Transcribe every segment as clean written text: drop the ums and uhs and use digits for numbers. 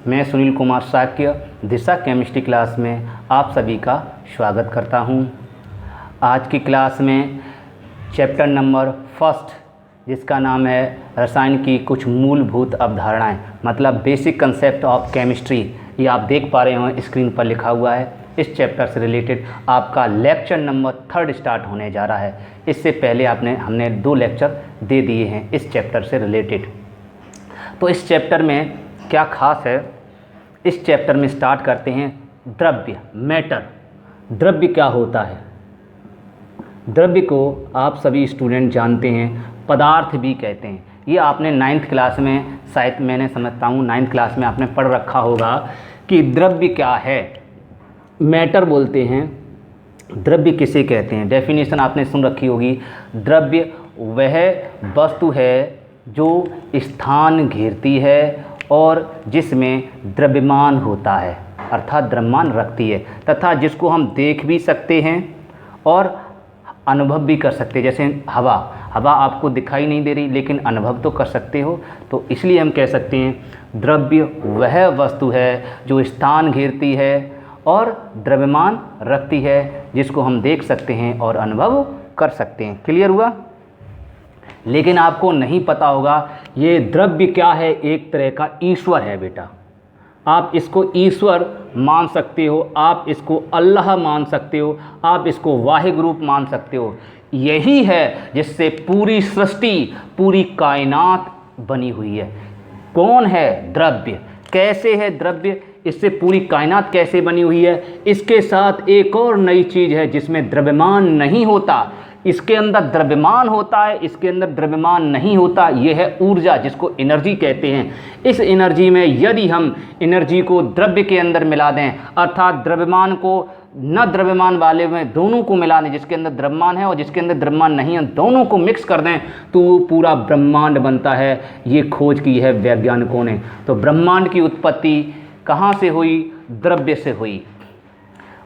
मैं सुनील कुमार साक्य दिशा chemistry class में आप सभी का स्वागत करता हूं। आज की क्लास में चैप्टर नंबर फर्स्ट, जिसका नाम है रसायन की कुछ मूलभूत अवधारणाएं, मतलब बेसिक कंसेप्ट ऑफ केमिस्ट्री, ये आप देख पा रहे हो स्क्रीन पर लिखा हुआ है। इस चैप्टर से रिलेटेड आपका लेक्चर नंबर 3 स्टार्ट होने जा रहा है। इससे पहले हमने 2 लेक्चर दे दिए हैं इस चैप्टर से रिलेटेड। तो इस चैप्टर में क्या खास है, इस चैप्टर में स्टार्ट करते हैं द्रव्य, मैटर। द्रव्य क्या होता है? द्रव्य को आप सभी स्टूडेंट जानते हैं, पदार्थ भी कहते हैं। ये आपने 9th क्लास में, शायद मैंने समझता हूँ 9th क्लास में आपने पढ़ रखा होगा कि द्रव्य क्या है, मैटर बोलते हैं। द्रव्य किसे कहते हैं? डेफिनेशन आपने सुन रखी होगी। द्रव्य वह वस्तु है जो स्थान घेरती है और जिसमें द्रव्यमान होता है, अर्थात द्रव्यमान रखती है, तथा जिसको हम देख भी सकते हैं और अनुभव भी कर सकते हैं। जैसे हवा आपको दिखाई नहीं दे रही लेकिन अनुभव तो कर सकते हो। तो इसलिए हम कह सकते हैं द्रव्य वह वस्तु है जो स्थान घेरती है और द्रव्यमान रखती है, जिसको हम देख सकते हैं और अनुभव कर सकते हैं। क्लियर हुआ? लेकिन आपको नहीं पता होगा ये द्रव्य क्या है। एक तरह का ईश्वर है बेटा। आप इसको ईश्वर मान सकते हो, आप इसको अल्लाह मान सकते हो, आप इसको वाहिगुरु रूप मान सकते हो। यही है जिससे पूरी सृष्टि, पूरी कायनात बनी हुई है। कौन है? द्रव्य। कैसे है द्रव्य? इससे पूरी कायनात कैसे बनी हुई है? इसके साथ एक और नई चीज़ है जिसमें द्रव्यमान नहीं होता। इसके अंदर द्रव्यमान होता है, इसके अंदर द्रव्यमान नहीं होता। यह है ऊर्जा, जिसको एनर्जी कहते हैं। इस एनर्जी में यदि हम एनर्जी को द्रव्य के अंदर मिला दें, अर्थात द्रव्यमान को न द्रव्यमान वाले में दोनों को मिला दें, जिसके अंदर द्रव्यमान है और जिसके अंदर द्रव्यमान नहीं है, दोनों को मिक्स कर दें तो पूरा ब्रह्मांड बनता है। ये खोज की है वैज्ञानिकों ने। तो ब्रह्मांड की उत्पत्ति कहाँ से हुई? द्रव्य से हुई।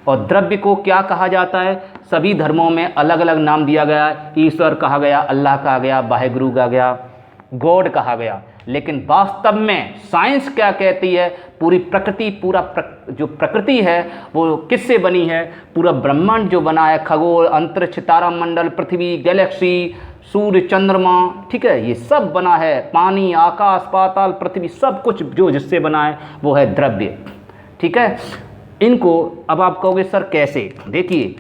और द्रव्य को क्या कहा जाता है? सभी धर्मों में अलग अलग नाम दिया गया है। ईश्वर कहा गया, अल्लाह कहा गया, वाहिगुरु कहा गया, गॉड कहा गया। लेकिन वास्तव में साइंस क्या कहती है? पूरी प्रकृति, जो प्रकृति है वो किससे बनी है? पूरा ब्रह्मांड जो बना है, खगोल, अंतरिक्ष, तारामंडल, पृथ्वी, गैलेक्सी, सूर्य, चंद्रमा, ठीक है, ये सब बना है। पानी, आकाश, पाताल, पृथ्वी, सब कुछ जो जिससे बना है वो है द्रव्य। ठीक है। इनको अब आप कहोगे सर कैसे? देखिए,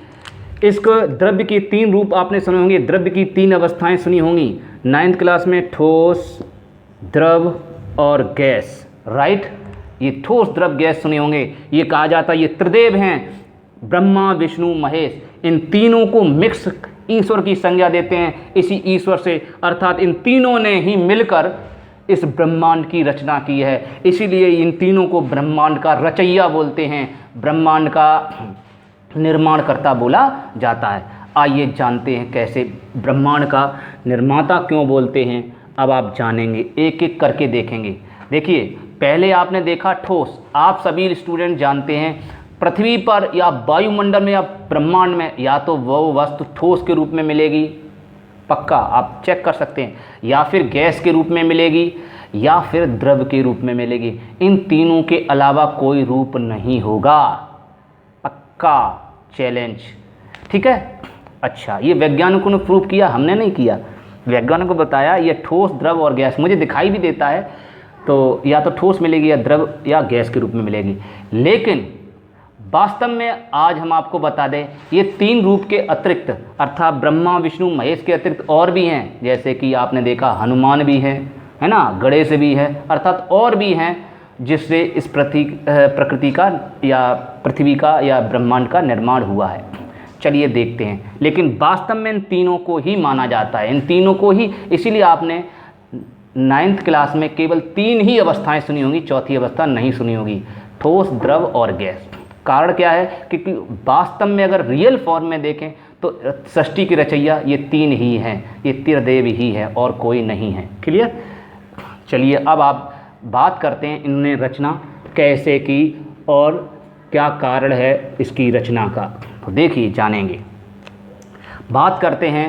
इसको द्रव्य के 3 रूप आपने सुने होंगे, द्रव्य की 3 अवस्थाएं सुनी होंगी 9th क्लास में, ठोस, द्रव और गैस। राइट? ये ठोस, द्रव, गैस सुने होंगे। ये कहा जाता है ये त्रिदेव हैं, ब्रह्मा, विष्णु, महेश। इन तीनों को मिक्स ईश्वर की संज्ञा देते हैं। इसी ईश्वर से, अर्थात इन तीनों ने ही मिलकर इस ब्रह्मांड की रचना की है। इसीलिए इन तीनों को ब्रह्मांड का रचयिया बोलते हैं, ब्रह्मांड का निर्माणकर्ता बोला जाता है। आइए जानते हैं कैसे ब्रह्मांड का निर्माता क्यों बोलते हैं। अब आप जानेंगे, एक एक करके देखेंगे। देखिए, पहले आपने देखा ठोस। आप सभी स्टूडेंट जानते हैं पृथ्वी पर या वायुमंडल में या ब्रह्मांड में या तो वो वस्तु ठोस के रूप में मिलेगी, पक्का आप चेक कर सकते हैं, या फिर गैस के रूप में मिलेगी या फिर द्रव के रूप में मिलेगी। इन तीनों के अलावा कोई रूप नहीं होगा, पक्का चैलेंज। ठीक है। अच्छा, ये वैज्ञानिकों ने प्रूव किया, हमने नहीं किया। वैज्ञानिकों को बताया ये ठोस, द्रव और गैस मुझे दिखाई भी देता है, तो या तो ठोस मिलेगी या द्रव या गैस के रूप में मिलेगी। लेकिन वास्तव में आज हम आपको बता दें ये 3 रूप के अतिरिक्त, अर्थात ब्रह्मा, विष्णु, महेश के अतिरिक्त और भी हैं। जैसे कि आपने देखा हनुमान भी है ना, गणेश भी है, अर्थात और भी हैं जिससे इस प्रकृति का या पृथ्वी का या ब्रह्मांड का निर्माण हुआ है। चलिए देखते हैं। लेकिन वास्तव में इन तीनों को ही माना जाता है, इन तीनों को ही। इसीलिए आपने 9th क्लास में केवल 3 ही अवस्थाएं सुनी होंगी, चौथी अवस्था नहीं सुनी होगी, ठोस, द्रव और गैस। कारण क्या है? क्योंकि वास्तव में अगर रियल फॉर्म में देखें तो सृष्टि की रचयिया ये 3 ही हैं, ये त्रिदेव ही है और कोई नहीं है। क्लियर? चलिए अब आप बात करते हैं इन्होंने रचना कैसे की और क्या कारण है इसकी रचना का। तो देखिए, जानेंगे। बात करते हैं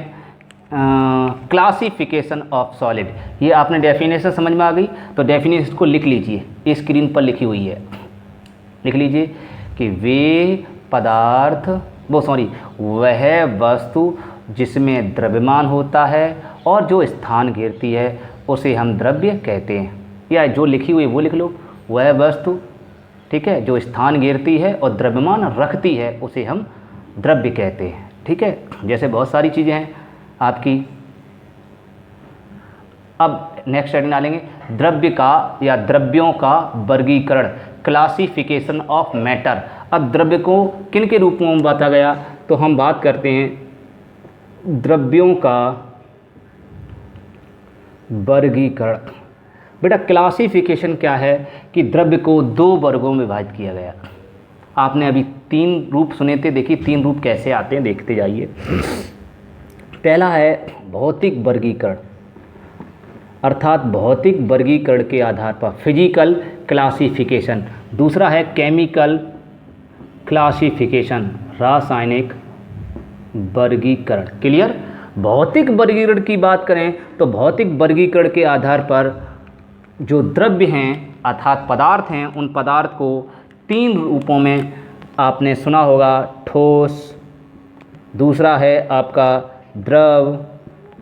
क्लासिफिकेशन ऑफ सॉलिड। ये आपने डेफिनेशन समझ में आ गई, तो डेफिनेशन को लिख लीजिए, ये स्क्रीन पर लिखी हुई है, लिख लीजिए कि वे पदार्थ वह वस्तु जिसमें द्रव्यमान होता है और जो स्थान घेरती है उसे हम द्रव्य कहते हैं। या जो लिखी हुई वो लिख लो, वह वस्तु, ठीक है, जो स्थान घेरती है और द्रव्यमान रखती है उसे हम द्रव्य कहते हैं। ठीक है, जैसे बहुत सारी चीज़ें हैं आपकी। अब नेक्स्ट स्लाइड डालेंगे, द्रव्य का या द्रव्यों का वर्गीकरण, क्लासिफिकेशन ऑफ मैटर। अब द्रव्य को किन के रूपों में बांटा गया, तो हम बात करते हैं द्रव्यों का वर्गीकरण। बेटा क्लासिफिकेशन क्या है कि द्रव्य को 2 वर्गों में विभाजित किया गया। आपने अभी 3 रूप सुने थे, देखिए 3 रूप कैसे आते हैं, देखते जाइए। पहला है भौतिक वर्गीकरण, अर्थात भौतिक वर्गीकरण के आधार पर फिजिकल क्लासिफिकेशन। दूसरा है केमिकल क्लासिफिकेशन, रासायनिक वर्गीकरण। क्लियर? भौतिक वर्गीकरण की बात करें तो भौतिक वर्गीकरण के आधार पर जो द्रव्य हैं अर्थात पदार्थ हैं, उन पदार्थ को 3 रूपों में आपने सुना होगा, ठोस, दूसरा है आपका द्रव,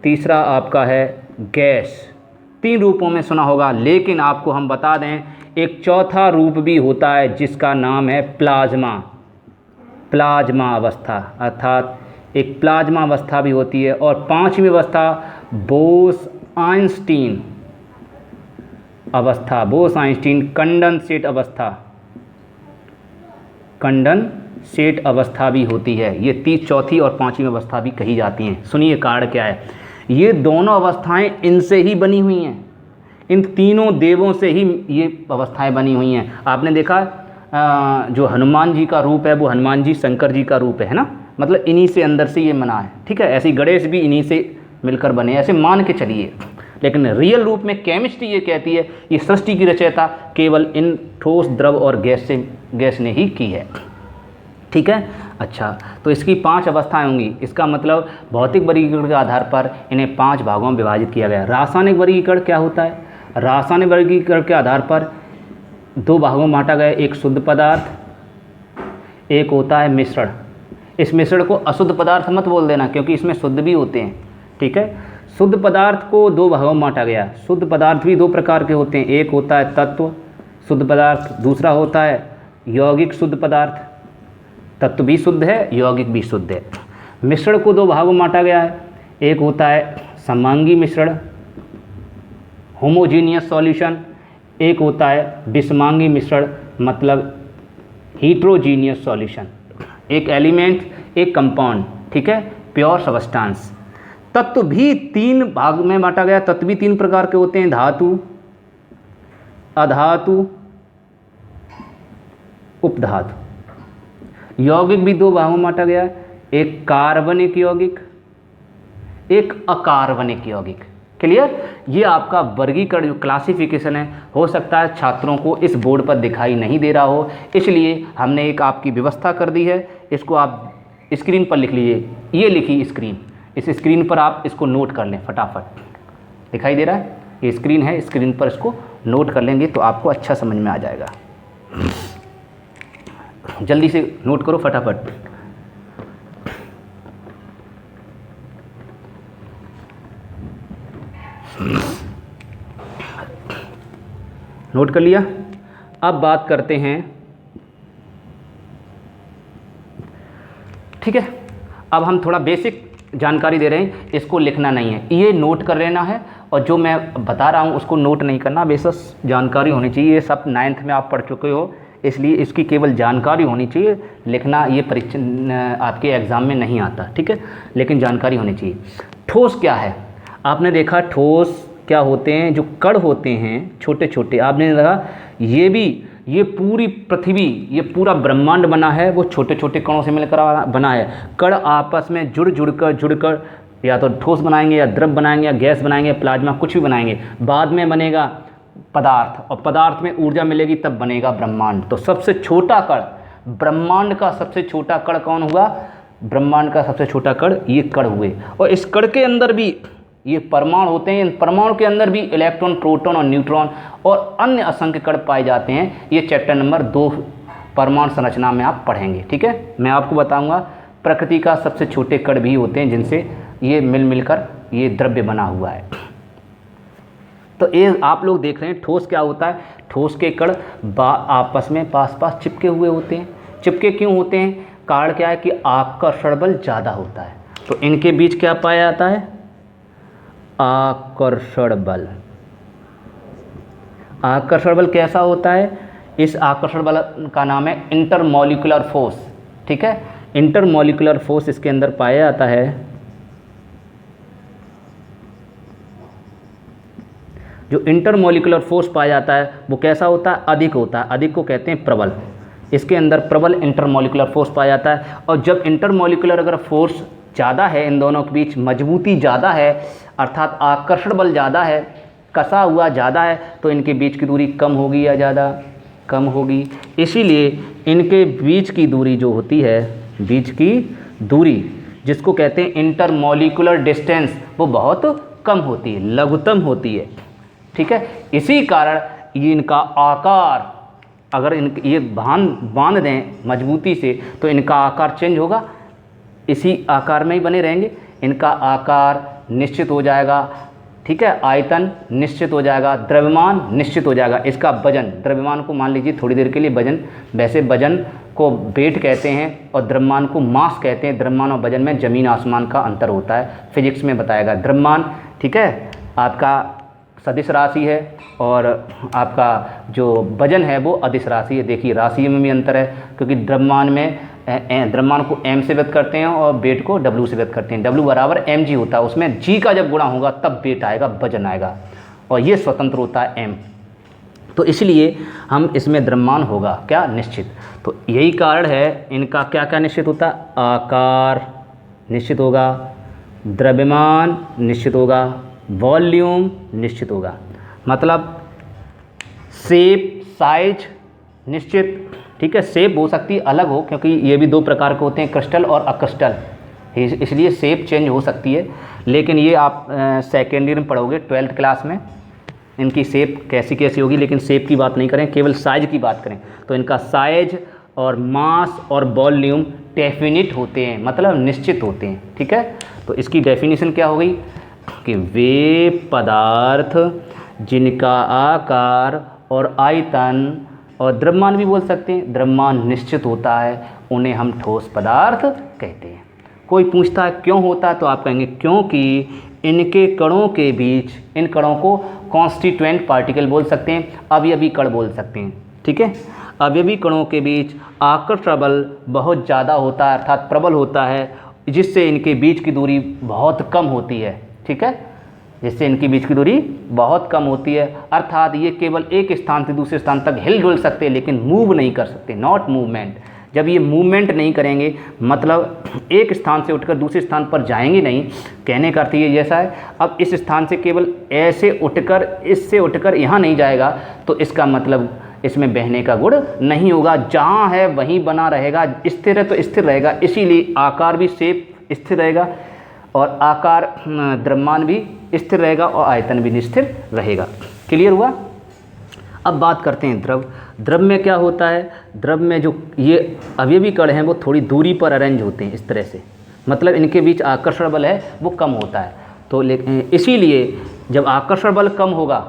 तीसरा आपका है गैस। 3 रूपों में सुना होगा, लेकिन आपको हम बता दें एक चौथा रूप भी होता है जिसका नाम है प्लाज्मा। प्लाज्मा अवस्था, अर्थात एक प्लाज्मा अवस्था भी होती है। और 5वीं अवस्था बोस-आइंस्टीन अवस्था, बोस-आइंस्टीन कंडेंसेट अवस्था, कंडेंसेट अवस्था भी होती है। ये चौथी और 5वीं अवस्था भी कही जाती हैं। सुनिए कारण क्या है। ये दोनों अवस्थाएं इनसे ही बनी हुई हैं, इन तीनों देवों से ही ये अवस्थाएं बनी हुई हैं। आपने देखा जो हनुमान जी का रूप है वो हनुमान जी शंकर जी का रूप है ना, मतलब इन्हीं से अंदर से ये बना है। ठीक है, ऐसे गणेश भी इन्हीं से मिलकर बने, ऐसे मान के चलिए। लेकिन रियल रूप में केमिस्ट्री ये कहती है ये सृष्टि की रचयिता केवल इन ठोस, द्रव और गैस ने ही की है। ठीक है, अच्छा, तो इसकी 5 अवस्थाएं होंगी। इसका मतलब भौतिक वर्गीकरण के आधार पर इन्हें 5 भागों में विभाजित किया गया। रासायनिक वर्गीकरण क्या होता है? रासायनिक वर्गीकरण के आधार पर 2 भागों में बांटा गया, एक शुद्ध पदार्थ, एक होता है मिश्रण। इस मिश्रण को अशुद्ध पदार्थ मत बोल देना क्योंकि इसमें शुद्ध भी होते हैं। ठीक है, शुद्ध पदार्थ को 2 भागों में बांटा गया। शुद्ध पदार्थ भी 2 प्रकार के होते हैं, एक होता है तत्व शुद्ध पदार्थ, दूसरा होता है यौगिक शुद्ध पदार्थ। तत्व भी शुद्ध है, यौगिक भी शुद्ध है। मिश्रण को 2 भागों में बांटा गया है, एक होता है समांगी मिश्रण, होमोजीनियस सॉल्यूशन, एक होता है विषमांगी मिश्रण, मतलब हीट्रोजीनियस सॉल्यूशन। एक एलिमेंट एक कंपाउंड, ठीक है, प्योर सबस्टांस। तत्व भी 3 भाग में बांटा गया। तत्व भी 3 प्रकार के होते हैं, धातु, अधातु, उपधातु। यौगिक भी 2 भागों में बांटा गया, एक कार्बनिक यौगिक, एक अकार्बनिक यौगिक। क्लियर? ये आपका वर्गीकरण जो क्लासिफिकेशन है, हो सकता है छात्रों को इस बोर्ड पर दिखाई नहीं दे रहा हो, इसलिए हमने एक आपकी व्यवस्था कर दी है। इसको आप स्क्रीन पर लिख लीजिए, ये लिखी स्क्रीन, इस स्क्रीन पर आप इसको नोट कर लें फटाफट। दिखाई दे रहा है? ये स्क्रीन है, स्क्रीन पर इसको नोट कर लेंगे तो आपको अच्छा समझ में आ जाएगा। जल्दी से नोट करो फटाफट। नोट कर लिया? अब बात करते हैं, ठीक है, अब हम थोड़ा बेसिक जानकारी दे रहे हैं, इसको लिखना नहीं है, ये नोट कर लेना है। और जो मैं बता रहा हूँ उसको नोट नहीं करना, बेसिक जानकारी होनी चाहिए। ये सब 9th में आप पढ़ चुके हो, इसलिए इसकी केवल जानकारी होनी चाहिए। लिखना ये परीक्षा आपके एग्ज़ाम में नहीं आता, ठीक है, लेकिन जानकारी होनी चाहिए। ठोस क्या है? आपने देखा ठोस क्या होते हैं, जो कण होते हैं छोटे छोटे। आपने देखा ये पूरी पृथ्वी, ये पूरा ब्रह्मांड बना है वो छोटे छोटे कणों से मिलकर बना है। कण आपस में जुड़कर या तो ठोस बनाएंगे या द्रव बनाएंगे या गैस बनाएंगे, प्लाज्मा, कुछ भी बनाएंगे। बाद में बनेगा पदार्थ, और पदार्थ में ऊर्जा मिलेगी तब बनेगा ब्रह्मांड। तो सबसे छोटा कण, ब्रह्मांड का सबसे छोटा कण कौन हुआ? ब्रह्मांड का सबसे छोटा कण ये कण हुए, और इस कण के अंदर भी ये परमाणु होते हैं। इन परमाणु के अंदर भी इलेक्ट्रॉन, प्रोटॉन और न्यूट्रॉन और अन्य असंख्य कण पाए जाते हैं। ये चैप्टर नंबर 2 परमाणु संरचना में आप पढ़ेंगे। ठीक है, मैं आपको बताऊंगा प्रकृति का सबसे छोटे कण भी होते हैं जिनसे ये मिलकर ये द्रव्य बना हुआ है। तो ये आप लोग देख रहे हैं ठोस क्या होता है। ठोस के कण आपस में पास पास चिपके हुए होते हैं। चिपके क्यों होते हैं? कारण क्या है कि आकर्षण बल ज़्यादा होता है। तो इनके बीच क्या पाया जाता है? आकर्षण बल। आकर्षण बल कैसा होता है? इस आकर्षण बल का नाम है इंटरमॉलिक्यूलर फोर्स। ठीक है, इंटरमॉलिक्यूलर फोर्स इसके अंदर पाया जाता है। जो इंटरमॉलिक्यूलर फोर्स पाया जाता है वो कैसा होता है? अधिक होता है। अधिक को कहते हैं प्रबल। इसके अंदर प्रबल इंटरमॉलिक्यूलर फोर्स पाया जाता है। और जब इंटरमॉलिक्यूलर अगर फोर्स ज़्यादा है, इन दोनों के बीच मजबूती ज़्यादा है, अर्थात आकर्षण बल ज़्यादा है, कसा हुआ ज़्यादा है, तो इनके बीच की दूरी कम होगी या ज़्यादा? कम होगी। इसीलिए इनके बीच की दूरी जो होती है, बीच की दूरी जिसको कहते हैं इंटरमॉलिक्यूलर डिस्टेंस, वो बहुत कम होती है, लघुतम होती है। ठीक है, इसी कारण ये इनका आकार, अगर ये बांध दें मजबूती से तो इनका आकार चेंज होगा, इसी आकार में ही बने रहेंगे। इनका आकार निश्चित हो जाएगा। ठीक है, आयतन निश्चित हो जाएगा, द्रव्यमान निश्चित हो जाएगा। इसका वजन, द्रव्यमान को मान लीजिए थोड़ी देर के लिए वजन, वैसे वजन को वेट कहते हैं और द्रव्यमान को मास कहते हैं। द्रव्यमान और वजन में ज़मीन आसमान का अंतर होता है, फिजिक्स में बताएगा। द्रव्यमान, ठीक है, आपका सदिश राशि है और आपका जो वजन है वो अदिश राशि है। देखिए राशि में भी अंतर है, क्योंकि द्रव्यमान में द्रव्यमान को m से व्यक्त करते हैं और वेट को w से व्यक्त करते हैं। w बराबर mg होता है, उसमें g का जब गुणा होगा तब वेट आएगा, वजन आएगा, और ये स्वतंत्र होता है m। तो इसलिए हम इसमें द्रव्यमान होगा क्या? निश्चित। तो यही कारण है इनका क्या क्या निश्चित होता है? आकार निश्चित होगा, द्रव्यमान निश्चित होगा, वॉल्यूम निश्चित होगा। मतलब शेप, साइज निश्चित। ठीक है, शेप हो सकती है अलग हो, क्योंकि ये भी 2 प्रकार के होते हैं, क्रिस्टल और अक्रिस्टल, इसलिए शेप चेंज हो सकती है। लेकिन ये आप सेकेंड ईयर में पढ़ोगे 12th क्लास में, इनकी शेप कैसी कैसी होगी। लेकिन शेप की बात नहीं करें, केवल साइज की बात करें तो इनका साइज और मास और वॉल्यूम डेफिनिट होते हैं, मतलब निश्चित होते हैं। ठीक है, तो इसकी डेफिनेशन क्या हो गई कि वे पदार्थ जिनका आकार और आयतन और द्रव्यमान भी बोल सकते हैं, द्रव्यमान निश्चित होता है, उन्हें हम ठोस पदार्थ कहते हैं। कोई पूछता है क्यों होता है, तो आप कहेंगे क्योंकि इनके कणों के बीच, इन कणों को कॉन्स्टिट्यूएंट पार्टिकल बोल सकते हैं, अवयवी कण बोल सकते हैं। ठीक है, अवयवी कणों के बीच आकर्षण बल बहुत ज़्यादा होता है, अर्थात प्रबल होता है, जिससे इनके बीच की दूरी बहुत कम होती है। ठीक है, जिससे इनकी बीच की दूरी बहुत कम होती है, अर्थात ये केवल एक स्थान से दूसरे स्थान तक हिल डुल सकते हैं, लेकिन मूव नहीं कर सकते, नॉट मूवमेंट। जब ये मूवमेंट नहीं करेंगे, मतलब एक स्थान से उठकर दूसरे स्थान पर जाएंगे नहीं, कहने का अर्थ ये जैसा है, अब इस स्थान से केवल ऐसे उठकर, इससे उठकर यहाँ नहीं जाएगा, तो इसका मतलब इसमें बहने का गुण नहीं होगा। जहाँ है वहीं बना रहेगा, स्थिर है तो स्थिर रहेगा, इसीलिए आकार भी शेप स्थिर रहेगा और आकार द्रव्यमान भी स्थिर रहेगा और आयतन भी निस्थिर रहेगा। क्लियर हुआ? अब बात करते हैं द्रव। द्रव में क्या होता है? द्रव में जो ये अवयवी कण हैं वो थोड़ी दूरी पर अरेंज होते हैं इस तरह से, मतलब इनके बीच आकर्षण बल है वो कम होता है। तो इसीलिए जब आकर्षण बल कम होगा,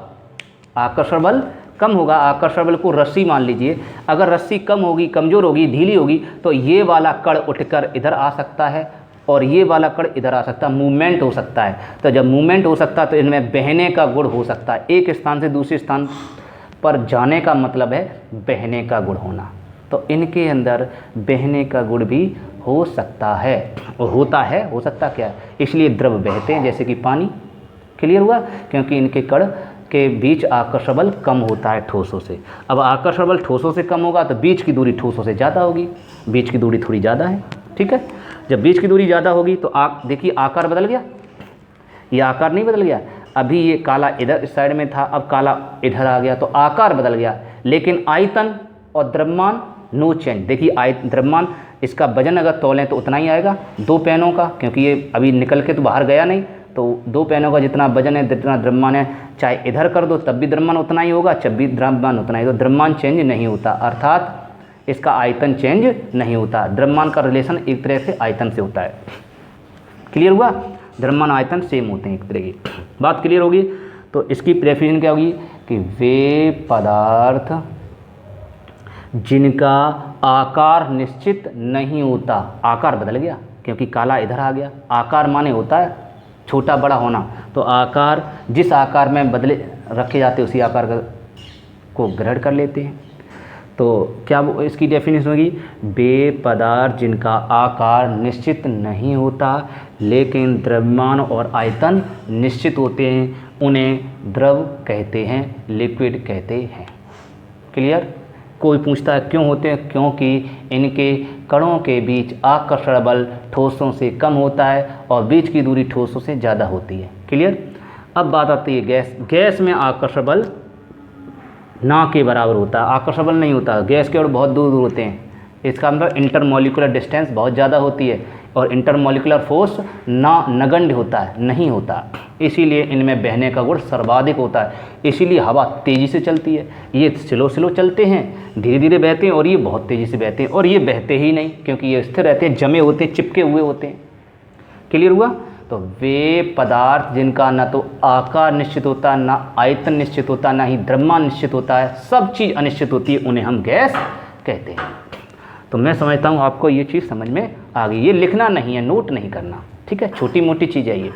आकर्षण बल कम होगा, आकर्षण बल को रस्सी मान लीजिए, अगर रस्सी कम होगी, कमज़ोर होगी, ढीली होगी, तो ये वाला कण उठकर इधर आ सकता है और ये वाला कण इधर आ सकता है, मूवमेंट हो सकता है। तो जब मूवमेंट हो सकता है तो इनमें बहने का गुण हो सकता है। एक स्थान से दूसरे स्थान पर जाने का मतलब है बहने का गुण होना, तो इनके अंदर बहने का गुण भी हो सकता है, होता है, हो सकता क्या है, इसलिए द्रव बहते हैं जैसे कि पानी। क्लियर हुआ? क्योंकि इनके कण के बीच आकर्षण बल कम होता है ठोसों से। अब आकर्षण बल ठोसों से कम होगा तो बीच की दूरी ठोसों से ज़्यादा होगी, बीच की दूरी थोड़ी ज़्यादा है। ठीक है, जब बीच की दूरी ज़्यादा होगी तो देखिए आकार बदल गया, ये आकार नहीं बदल गया, अभी ये काला इधर इस साइड में था, अब काला इधर आ गया, तो आकार बदल गया, लेकिन आयतन और द्रव्यमान नो चेंज। देखिए द्रव्यमान, इसका वजन अगर तौलें तो उतना ही आएगा 2 पेनों का, क्योंकि ये अभी निकल के तो बाहर गया नहीं, तो 2 पेनों का जितना वजन है जितना द्रव्यमान है, चाहे इधर कर दो तब भी द्रव्यमान उतना ही होगा, जब भी द्रव्यमान उतना ही। तो द्रव्यमान चेंज नहीं होता, अर्थात इसका आयतन चेंज नहीं होता। द्रव्यमान का रिलेशन एक तरह से आयतन से होता है। क्लियर हुआ? द्रव्यमान आयतन सेम होते हैं एक तरह की बात। क्लियर होगी? तो इसकी डेफिनेशन क्या होगी कि वे पदार्थ जिनका आकार निश्चित नहीं होता, आकार बदल गया क्योंकि काला इधर आ गया, आकार माने होता है छोटा बड़ा होना, तो आकार जिस आकार में बदले रखे जाते उसी आकार को ग्रहण कर लेते हैं। तो क्या वो इसकी डेफिनेशन होगी, वे पदार्थ जिनका आकार निश्चित नहीं होता लेकिन द्रव्यमान और आयतन निश्चित होते हैं, उन्हें द्रव कहते हैं, लिक्विड कहते हैं। क्लियर? कोई पूछता है क्यों होते हैं, क्योंकि इनके कणों के बीच आकर्षण बल ठोसों से कम होता है और बीच की दूरी ठोसों से ज़्यादा होती है। क्लियर? अब बात आती है गैस। गैस में आकर्षण बल ना के बराबर होता है, आकर्षण बल नहीं होता, गैस के और बहुत दूर दूर होते हैं। इसका मतलब इंटरमॉलिक्यूलर डिस्टेंस बहुत ज़्यादा होती है और इंटरमॉलिक्यूलर फोर्स नगण्य होता है, नहीं होता। इसीलिए इनमें बहने का गुण सर्वाधिक होता है, इसीलिए हवा तेज़ी से चलती है। ये स्लो स्लो चलते हैं, धीरे धीरे बहते हैं, और ये बहुत तेज़ी से बहते हैं, और ये बहते ही नहीं क्योंकि ये स्थिर रहते हैं, जमे होते हैं, चिपके हुए होते हैं। क्लियर हुआ? तो वे पदार्थ जिनका ना तो आकार निश्चित होता, ना आयतन निश्चित होता, ना ही द्रव्यमान निश्चित होता है, सब चीज़ अनिश्चित होती है, उन्हें हम गैस कहते हैं। तो मैं समझता हूँ आपको ये चीज़ समझ में आ गई। ये लिखना नहीं है, नोट नहीं करना, ठीक है, छोटी मोटी चीज़ है ये।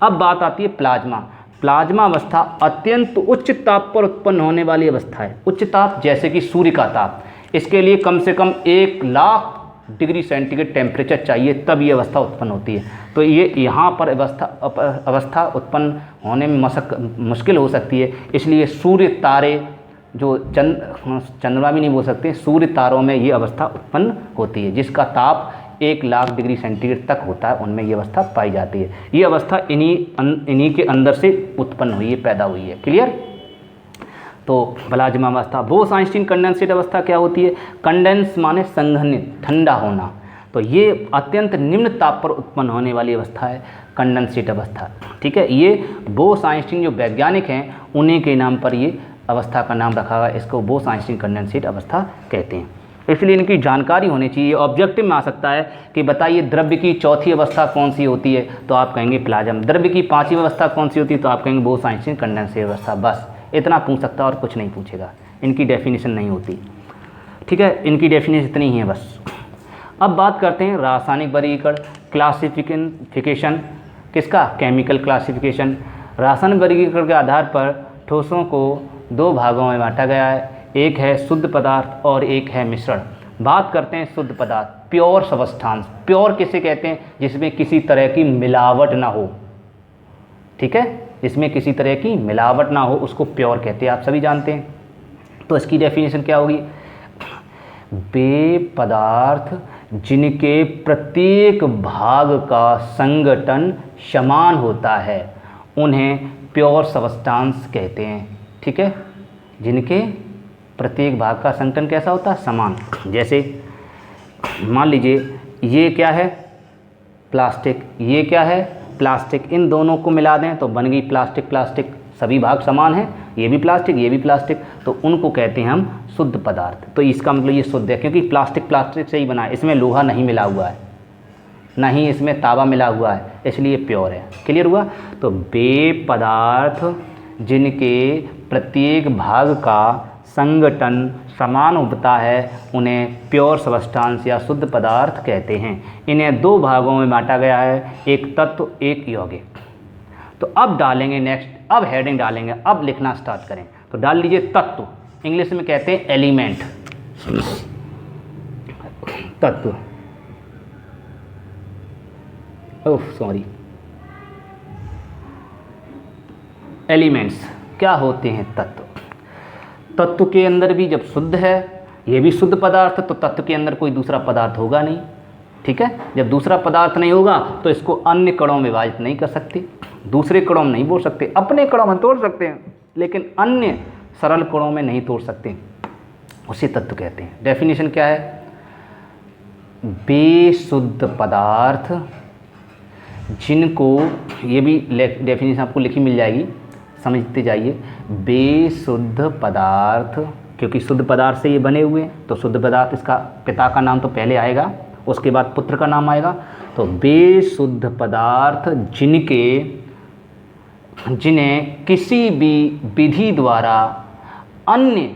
अब बात आती है प्लाज्मा। प्लाज्मा अवस्था अत्यंत उच्च ताप पर उत्पन्न होने वाली अवस्था है। उच्च ताप जैसे कि सूर्य का ताप, इसके लिए कम से कम 1,00,000 डिग्री सेंटीग्रेड टेम्परेचर चाहिए, तब ये अवस्था उत्पन्न होती है। तो ये यहाँ पर अवस्था उत्पन्न होने में मुश्किल हो सकती है, इसलिए सूर्य तारे जो चंद्रमा भी नहीं बोल सकते, सूर्य तारों में ये अवस्था उत्पन्न होती है, जिसका ताप 1,00,000 डिग्री सेंटीग्रेड तक होता है, उनमें ये अवस्था पाई जाती है। ये अवस्था इन्हीं के अंदर से उत्पन्न हुई है, पैदा हुई है। क्लियर? तो प्लाज्मा अवस्था। बोस-आइंस्टीन कंडेंसेट अवस्था क्या होती है? कंडेंस माने संघनित, ठंडा होना। तो ये अत्यंत निम्न ताप पर उत्पन्न होने वाली अवस्था है कंडेंसेट अवस्था, ठीक है। ये बोस-आइंस्टीन जो वैज्ञानिक हैं उन्हीं के नाम पर ये अवस्था का नाम रखा हुआ है, इसको बोस-आइंस्टीन कंडेंसेट अवस्था कहते हैं। इसलिए इनकी जानकारी होनी चाहिए। ऑब्जेक्टिव में आ सकता है कि बताइए द्रव्य की चौथी अवस्था कौन सी होती है, तो आप कहेंगे प्लाज्मा। द्रव्य की पांचवी अवस्था कौन सी होती है, तो आप कहेंगे बोस-आइंस्टीन कंडेंसेट अवस्था। बस इतना पूछ सकता है और कुछ नहीं पूछेगा, इनकी डेफिनेशन नहीं होती, ठीक है। इनकी डेफिनेशन इतनी ही है बस। अब बात करते हैं रासायनिक वर्गीकरण, क्लासिफिकेशन। किसका? Chemical classification. रासायनिक वर्गीकरण के आधार पर ठोसों को 2 भागों में बांटा गया है, एक है शुद्ध पदार्थ और एक है मिश्रण। बात करते हैं शुद्ध पदार्थ, प्योर सबस्टांस। प्योर किसे कहते हैं? जिसमें किसी तरह की मिलावट ना हो, ठीक है, जिसमें किसी तरह की मिलावट ना हो उसको प्योर कहते हैं, आप सभी जानते हैं। तो इसकी डेफिनेशन क्या होगी? वे पदार्थ जिनके प्रत्येक भाग का संगठन समान होता है उन्हें प्योर सबस्टांस कहते हैं, ठीक है। जिनके प्रत्येक भाग का संगठन कैसा होता है? समान। जैसे मान लीजिए ये क्या है? प्लास्टिक। ये क्या है? प्लास्टिक। इन दोनों को मिला दें तो बन गई प्लास्टिक। प्लास्टिक सभी भाग समान हैं, ये भी प्लास्टिक ये भी प्लास्टिक, तो उनको कहते हैं हम शुद्ध पदार्थ। तो इसका मतलब ये शुद्ध है क्योंकि प्लास्टिक प्लास्टिक से ही बना है, इसमें लोहा नहीं मिला हुआ है, ना ही इसमें तांबा मिला हुआ है, इसलिए प्योर है। क्लियर हुआ? तो वे पदार्थ जिनके प्रत्येक भाग का संगठन समान होता है उन्हें प्योर सबस्टांस या शुद्ध पदार्थ कहते हैं। इन्हें 2 भागों में बांटा गया है, एक तत्व एक यौगिक। तो अब डालेंगे नेक्स्ट, अब हेडिंग डालेंगे, अब लिखना स्टार्ट करें। तो डाल लीजिए तत्व, इंग्लिश में कहते हैं एलिमेंट। तत्व, ओह सॉरी, एलिमेंट्स क्या होते हैं? तत्व। तत्व के अंदर भी जब शुद्ध है, ये भी शुद्ध पदार्थ, तो तत्व के अंदर कोई दूसरा पदार्थ होगा नहीं, ठीक है। जब दूसरा पदार्थ नहीं होगा तो इसको अन्य कणों में विभाजित नहीं कर सकते, दूसरे कणों में नहीं बोल सकते, अपने कणों में तोड़ सकते हैं लेकिन अन्य सरल कणों में नहीं तोड़ सकते। उसे तत्व कहते हैं। डेफिनेशन क्या है? बेशुद्ध पदार्थ जिनको, ये भी डेफिनेशन आपको लिखी मिल जाएगी, समझते जाइए। बेशुद्ध पदार्थ, क्योंकि शुद्ध पदार्थ से ये बने हुए हैं, तो शुद्ध पदार्थ, इसका पिता का नाम तो पहले आएगा, उसके बाद पुत्र का नाम आएगा। तो बेशुद्ध पदार्थ जिन्हें किसी भी विधि द्वारा अन्य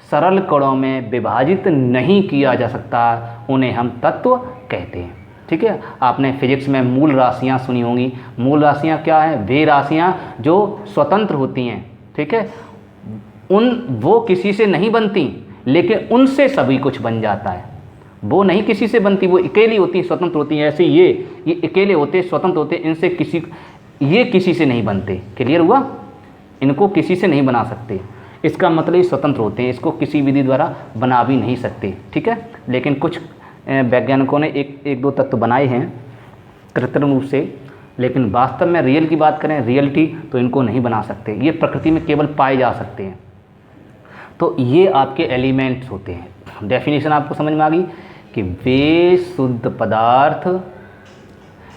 सरल कणों में विभाजित नहीं किया जा सकता, उन्हें हम तत्व कहते हैं। ठीक है, आपने फिजिक्स में मूल राशियां सुनी होंगी। मूल राशियां क्या हैं? वे राशियां जो स्वतंत्र होती हैं। ठीक है, वो किसी से नहीं बनती, लेकिन उनसे सभी कुछ बन जाता है। वो नहीं किसी से बनती, वो अकेली होती हैं, स्वतंत्र होती हैं। ऐसे ये अकेले होते, स्वतंत्र होते, इनसे ये किसी से नहीं बनते। क्लियर हुआ? इनको किसी से नहीं बना सकते, इसका मतलब ये स्वतंत्र होते हैं, इसको किसी विधि द्वारा बना भी नहीं सकते। ठीक है, लेकिन कुछ वैज्ञानिकों ने एक दो तत्व बनाए हैं कृत्रिम रूप से, लेकिन वास्तव में रियल की बात करें, रियलिटी, तो इनको नहीं बना सकते। ये प्रकृति में केवल पाए जा सकते हैं। तो ये आपके एलिमेंट्स होते हैं। डेफिनेशन आपको समझ में आ गई कि वे शुद्ध पदार्थ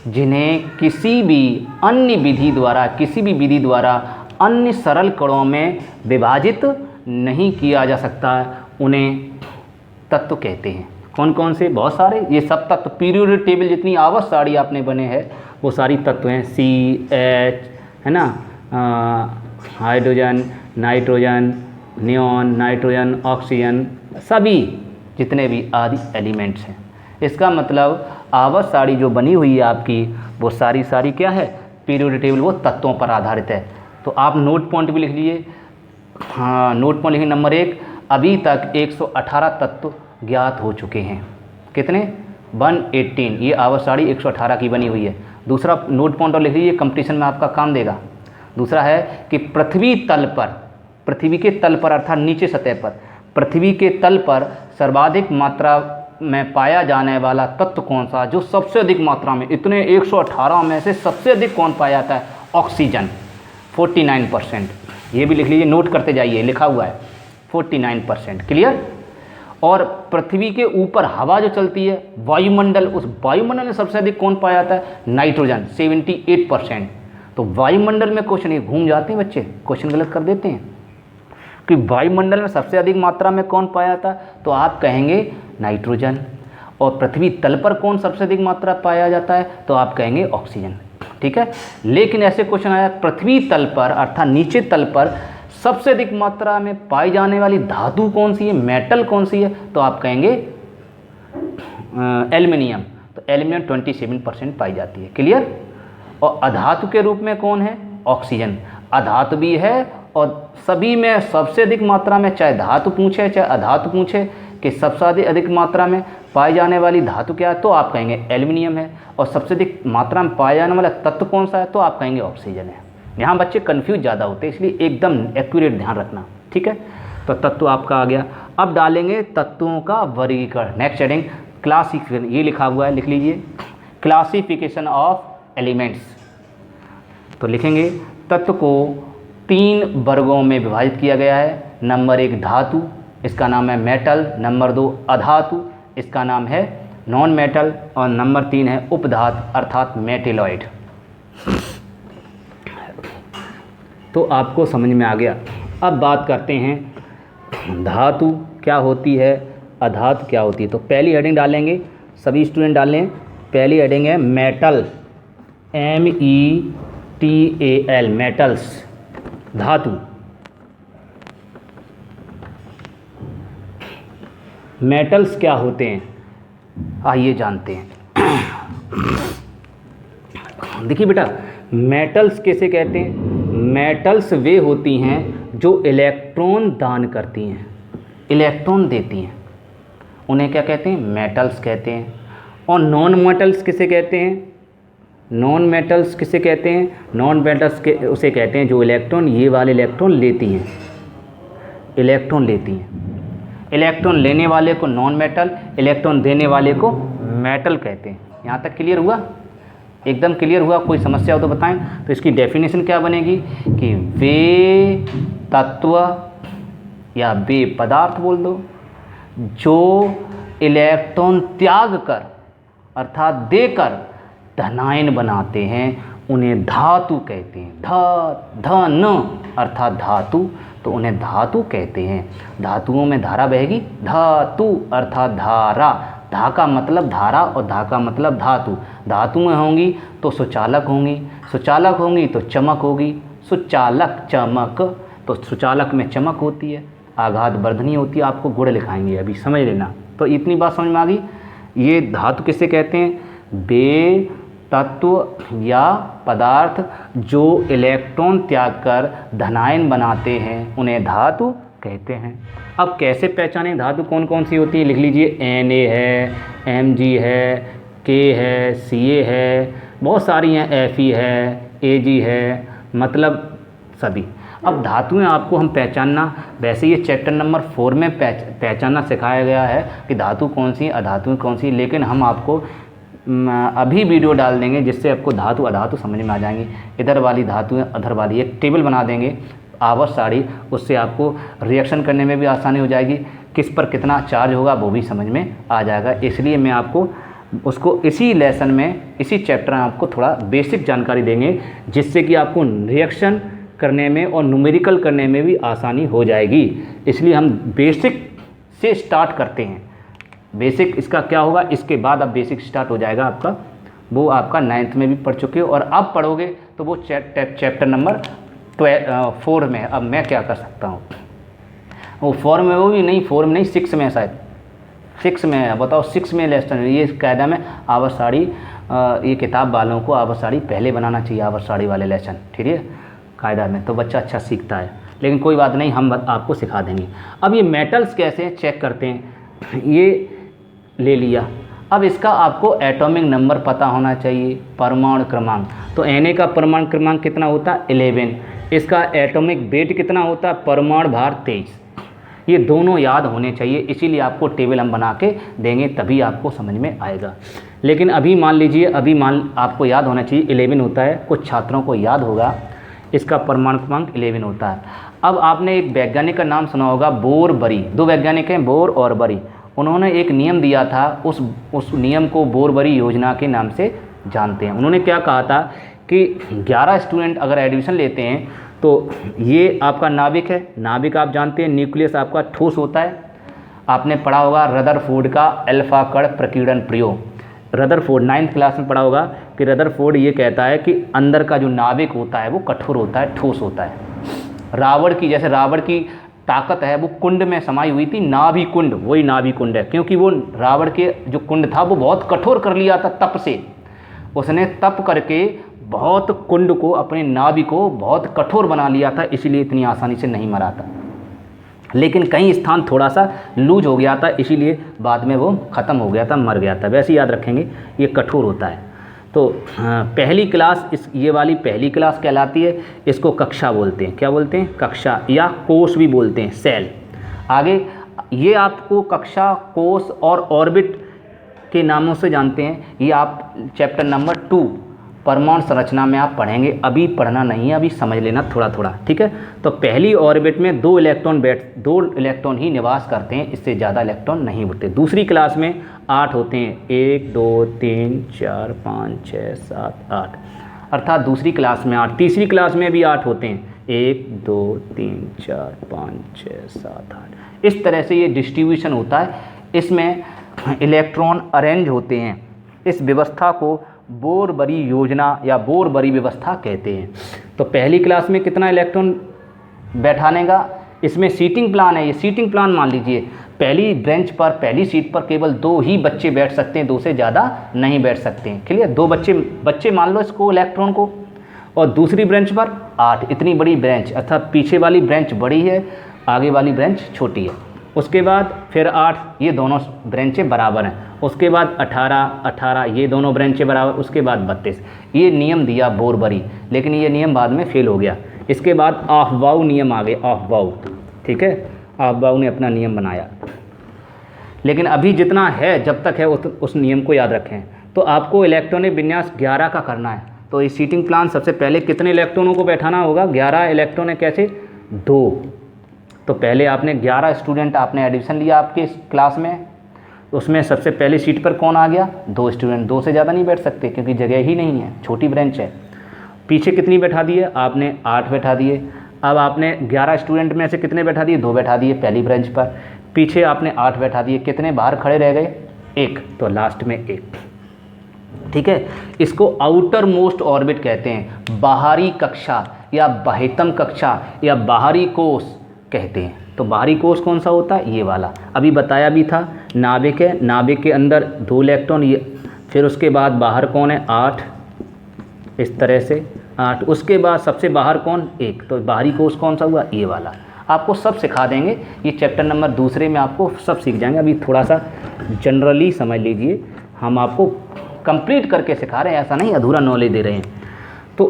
जिन्हें किसी भी विधि द्वारा अन्य सरल कणों में विभाजित नहीं किया जा सकता, उन्हें तत्व कहते हैं। कौन कौन से? बहुत सारे। ये सब तत्व, पीरियोडिक टेबल जितनी आवर्त साड़ी आपने बने हैं, वो सारी तत्व हैं। CH है ना, hydrogen, nitrogen, neon, nitrogen, oxygen, सभी जितने भी आदि एलिमेंट्स हैं। इसका मतलब आवर्त साड़ी जो बनी हुई है आपकी, वो सारी क्या है? पीरियोडिक टेबल, वो तत्वों पर आधारित है। तो आप नोट पॉइंट भी लिख लीजिए। हाँ, नोट पॉइंट लिखिए। नंबर 1, अभी तक 118 तत्व ज्ञात हो चुके हैं। कितने? 118। ये आवर्त साड़ी 118 की बनी हुई है। दूसरा नोट पॉइंट और लिख लीजिए, कंपटीशन में आपका काम देगा। दूसरा है कि पृथ्वी के तल पर अर्थात नीचे सतह पर, पृथ्वी के तल पर सर्वाधिक मात्रा में पाया जाने वाला तत्व कौन सा? जो सबसे अधिक मात्रा में, इतने 118 में से सबसे अधिक कौन पाया जाता है? ऑक्सीजन, 49%। ये भी लिख लीजिए, नोट करते जाइए, लिखा हुआ है 49%। क्लियर? और पृथ्वी के ऊपर हवा जो चलती है, वायुमंडल, उस वायुमंडल में सबसे अधिक कौन पाया जाता है? नाइट्रोजन, 78%। तो वायुमंडल में क्वेश्चन, ये घूम जाते हैं बच्चे, क्वेश्चन गलत कर देते हैं कि वायुमंडल में सबसे अधिक मात्रा में कौन पाया जाता है, तो आप कहेंगे नाइट्रोजन। और पृथ्वी तल पर कौन सबसे अधिक मात्रा पाया जाता है, तो आप कहेंगे ऑक्सीजन। ठीक है, लेकिन ऐसे क्वेश्चन आया पृथ्वी तल पर अर्थात नीचे तल पर सबसे अधिक मात्रा में पाई जाने वाली धातु कौन सी है, मेटल कौन सी है, तो आप कहेंगे एल्युमिनियम। तो एल्युमिनियम 27% पाई जाती है। क्लियर? और अधातु के रूप में कौन है? ऑक्सीजन। अधातु भी है, और सभी में सबसे अधिक मात्रा में, चाहे धातु पूछे चाहे अधातु पूछे, कि सबसे अधिक मात्रा में पाई जाने वाली धातु क्या है, तो आप कहेंगे एल्युमिनियम है। और सबसे अधिक मात्रा में पाया जाने वाला तत्व कौन सा है, तो आप कहेंगे ऑक्सीजन है। यहाँ बच्चे कंफ्यूज ज़्यादा होते हैं, इसलिए एकदम एक्यूरेट ध्यान रखना। ठीक है, तो तत्व आपका आ गया। अब डालेंगे तत्वों का वर्गीकरण। नेक्स्ट हेडिंग क्लासिफिकेशन, ये लिखा हुआ है, लिख लीजिए, क्लासिफिकेशन ऑफ एलिमेंट्स। तो लिखेंगे तत्व को 3 वर्गों में विभाजित किया गया है। नंबर 1 धातु, इसका नाम है मेटल। नंबर 2 अधातु, इसका नाम है नॉन मेटल। और नंबर 3 है उपधातु अर्थात मेटेलॉइड। तो आपको समझ में आ गया। अब बात करते हैं धातु क्या होती है, अधातु क्या होती है। तो पहली हेडिंग डालेंगे, सभी स्टूडेंट डालें। पहली हेडिंग है मेटल, METAL, मेटल्स, धातु। मेटल्स क्या होते हैं, आइए जानते हैं। देखिए बेटा, मेटल्स किसे कहते हैं? मेटल्स वे होती हैं जो इलेक्ट्रॉन दान करती हैं, इलेक्ट्रॉन देती हैं, उन्हें क्या कहते हैं? मेटल्स कहते हैं। और नॉन मेटल्स किसे कहते हैं? नॉन मेटल्स किसे कहते हैं? नॉन मेटल्स के उसे कहते हैं जो इलेक्ट्रॉन, ये वाले इलेक्ट्रॉन लेती हैं, इलेक्ट्रॉन लेती हैं। इलेक्ट्रॉन लेने वाले को नॉन मेटल, इलेक्ट्रॉन देने वाले को मेटल कहते हैं। यहाँ तक क्लियर हुआ? एकदम क्लियर हुआ? कोई समस्या हो तो बताएं। तो इसकी डेफिनेशन क्या बनेगी कि वे तत्व, या बे पदार्थ बोल दो, जो इलेक्ट्रॉन त्याग कर अर्थात देकर धनायन बनाते हैं उन्हें धातु कहते हैं। धन अर्थात धातु, तो उन्हें धातु कहते हैं। धातुओं में धारा बहेगी, धातु अर्थात धारा, धा का मतलब धारा और धा का मतलब धातु। धातुएं होंगी तो सुचालक होंगी, सुचालक होंगी तो चमक होगी, सुचालक चमक, तो सुचालक में चमक होती है, आघात वर्धनी होती है। आपको गुण लिखाएंगे अभी, समझ लेना। तो इतनी बात समझ में आ गई। ये धातु किसे कहते हैं? वे तत्व या पदार्थ जो इलेक्ट्रॉन त्याग कर धनायन बनाते हैं उन्हें धातु कहते हैं। अब कैसे पहचानें धातु कौन कौन सी होती है? लिख लीजिए, Na है, Mg है, K है, Ca है, बहुत सारी हैं, Fe है, Ag है, मतलब सभी। अब धातुएं आपको हम पहचानना, वैसे ये चैप्टर नंबर 4 में पहचानना सिखाया गया है कि धातु कौन सी, अधातुएं कौन सी, लेकिन हम आपको अभी वीडियो डाल देंगे जिससे आपको धातु अधातु समझ में आ जाएंगी। इधर वाली धातुएं, अधर वाली, एक टेबल बना देंगे आवर्त साड़ी, उससे आपको रिएक्शन करने में भी आसानी हो जाएगी, किस पर कितना चार्ज होगा वो भी समझ में आ जाएगा। इसलिए मैं आपको उसको इसी लेसन में, इसी चैप्टर में आपको थोड़ा बेसिक जानकारी देंगे जिससे कि आपको रिएक्शन करने में और न्यूमेरिकल करने में भी आसानी हो जाएगी। इसलिए हम बेसिक से स्टार्ट करते हैं। बेसिक इसका क्या होगा, इसके बाद अब बेसिक स्टार्ट हो जाएगा आपका, वो आपका 9th में भी पढ़ चुके हो और अब पढ़ोगे तो वो चैप्टर नंबर 4 में। अब मैं क्या कर सकता हूँ, वो 4 में, वो भी नहीं 4 में नहीं, 6 में, शायद 6 में है। बताओ 6 में लेसन, ये कायदा में आवर्त साड़ी, ये किताब वालों को आवर्त साड़ी पहले बनाना चाहिए, आवर्त साड़ी वाले लेसन, ठीक है, कायदा में, तो बच्चा अच्छा सीखता है। लेकिन कोई बात नहीं, हम आपको सिखा देंगे। अब ये मेटल्स कैसे चेक करते हैं, ये ले लिया। अब इसका आपको एटॉमिक नंबर पता होना चाहिए, परमाणु क्रमांक। तो Na का परमाणु क्रमांक कितना होता है? 11। इसका एटॉमिक वेट कितना होता है? परमाणु भार 23। ये दोनों याद होने चाहिए, इसीलिए आपको टेबल हम बना के देंगे, तभी आपको समझ में आएगा। लेकिन अभी मान लीजिए, आपको याद होना चाहिए 11 होता है, कुछ छात्रों को याद होगा इसका परमाणु क्रमांक 11 होता है। अब आपने एक वैज्ञानिक का नाम सुना होगा, बोरबरी। 2 वैज्ञानिक हैं, बोर और बरी। उन्होंने एक नियम दिया था, उस नियम को बोरबरी योजना के नाम से जानते हैं। उन्होंने क्या कहा था कि 11 स्टूडेंट अगर एडमिशन लेते हैं तो ये आपका नाभिक है, नाभिक आप जानते हैं, न्यूक्लियस आपका ठोस होता है। आपने पढ़ा होगा रदरफोर्ड का अल्फा कण प्रकीर्णन प्रयोग, रदरफोर्ड 9th क्लास में पढ़ा होगा कि रदरफोर्ड ये कहता है कि अंदर का जो नाभिक होता है वो कठोर होता है, ठोस होता है। रावण की, जैसे रावण की ताकत है वो कुंड में समाई हुई थी, नाभि कुंड, वही नाभि कुंड है, क्योंकि वो रावण के जो कुंड था वो बहुत कठोर कर लिया था तप से। उसने तप करके बहुत कुंड को, अपने नाभि को बहुत कठोर बना लिया था, इसीलिए इतनी आसानी से नहीं मरा था। लेकिन कहीं स्थान थोड़ा सा लूज हो गया था, इसीलिए बाद में वो ख़त्म हो गया था, मर गया था। वैसे याद रखेंगे, ये कठोर होता है। तो पहली क्लास, ये वाली पहली क्लास कहलाती है। इसको कक्षा बोलते हैं, क्या बोलते हैं? कक्षा, या कोष भी बोलते हैं, सेल। आगे ये आपको कक्षा, कोष और ऑर्बिट के नामों से जानते हैं। ये आप चैप्टर नंबर 2 परमाणु संरचना में आप पढ़ेंगे, अभी पढ़ना नहीं है, अभी समझ लेना थोड़ा थोड़ा, ठीक है। तो पहली ऑर्बिट में 2 इलेक्ट्रॉन ही निवास करते हैं, इससे ज़्यादा इलेक्ट्रॉन नहीं होते। दूसरी क्लास में 8 होते हैं, 1 2 3 4 5 6 7 8, अर्थात दूसरी क्लास में 8। तीसरी क्लास में भी 8 होते हैं, 1 2 3 4 5 6 7 8। इस तरह से ये डिस्ट्रीब्यूशन होता है। इसमें इलेक्ट्रॉन अरेंज होते हैं। इस व्यवस्था को बोरबरी योजना या बोरबरी व्यवस्था कहते हैं। तो पहली क्लास में कितना इलेक्ट्रॉन बैठाने का, इसमें सीटिंग प्लान है। ये सीटिंग प्लान मान लीजिए, पहली बेंच पर, पहली सीट पर केवल 2 ही बच्चे बैठ सकते हैं, 2 से ज़्यादा नहीं बैठ सकते हैं, क्लियर। 2 बच्चे मान लो इसको, इलेक्ट्रॉन को। और दूसरी बेंच पर 8, इतनी बड़ी बेंच, अर्थात पीछे वाली बेंच बड़ी है, आगे वाली बेंच छोटी है। उसके बाद फिर 8, ये दोनों ब्रांचें बराबर हैं। उसके बाद 18, ये दोनों ब्रांचें बराबर। उसके बाद 32। ये नियम दिया बोरबरी, लेकिन ये नियम बाद में फेल हो गया। इसके बाद ऑफबाउ नियम आ गए, ऑफबाउ, ठीक है। ऑफबाउ ने अपना नियम बनाया, लेकिन अभी जितना है, जब तक है उस नियम को याद रखें। तो आपको इलेक्ट्रॉनिक विन्यास 11 का करना है। तो ये सीटिंग प्लान, सबसे पहले कितने इलेक्ट्रॉनों को बैठाना होगा? 11 इलेक्ट्रॉन है, कैसे? 2। तो पहले आपने 11 स्टूडेंट आपने एडमिशन लिया आपके इस क्लास में, उसमें सबसे पहली सीट पर कौन आ गया? 2 स्टूडेंट। 2 से ज़्यादा नहीं बैठ सकते क्योंकि जगह ही नहीं है, छोटी ब्रांच है। पीछे कितनी बैठा दिए आपने? 8 बैठा दिए। अब आपने 11 स्टूडेंट में से कितने बैठा दिए? 2 बैठा दिए पहली ब्रांच पर। पीछे आपने 8 बैठा दिए, कितने बाहर खड़े रह गए? 1, तो लास्ट में 1। ठीक है, इसको आउटर मोस्ट ऑर्बिट कहते हैं, बाहरी कक्षा या बाह्यतम कक्षा या बाहरी कोष कहते हैं। तो बाहरी कोष कौन सा होता है? ये वाला, अभी बताया भी था। नाभिक है, नाभिक के अंदर 2 इलेक्ट्रॉन, ये फिर उसके बाद बाहर कौन है? 8, इस तरह से 8। उसके बाद सबसे बाहर कौन? 1। तो बाहरी कोष कौन सा हुआ? ये वाला। आपको सब सिखा देंगे, ये चैप्टर नंबर 2 में आपको सब सीख जाएंगे। अभी थोड़ा सा जनरली समझ लीजिए, हम आपको कंप्लीट करके सिखा रहे हैं, ऐसा नहीं अधूरा नॉलेज दे रहे हैं। तो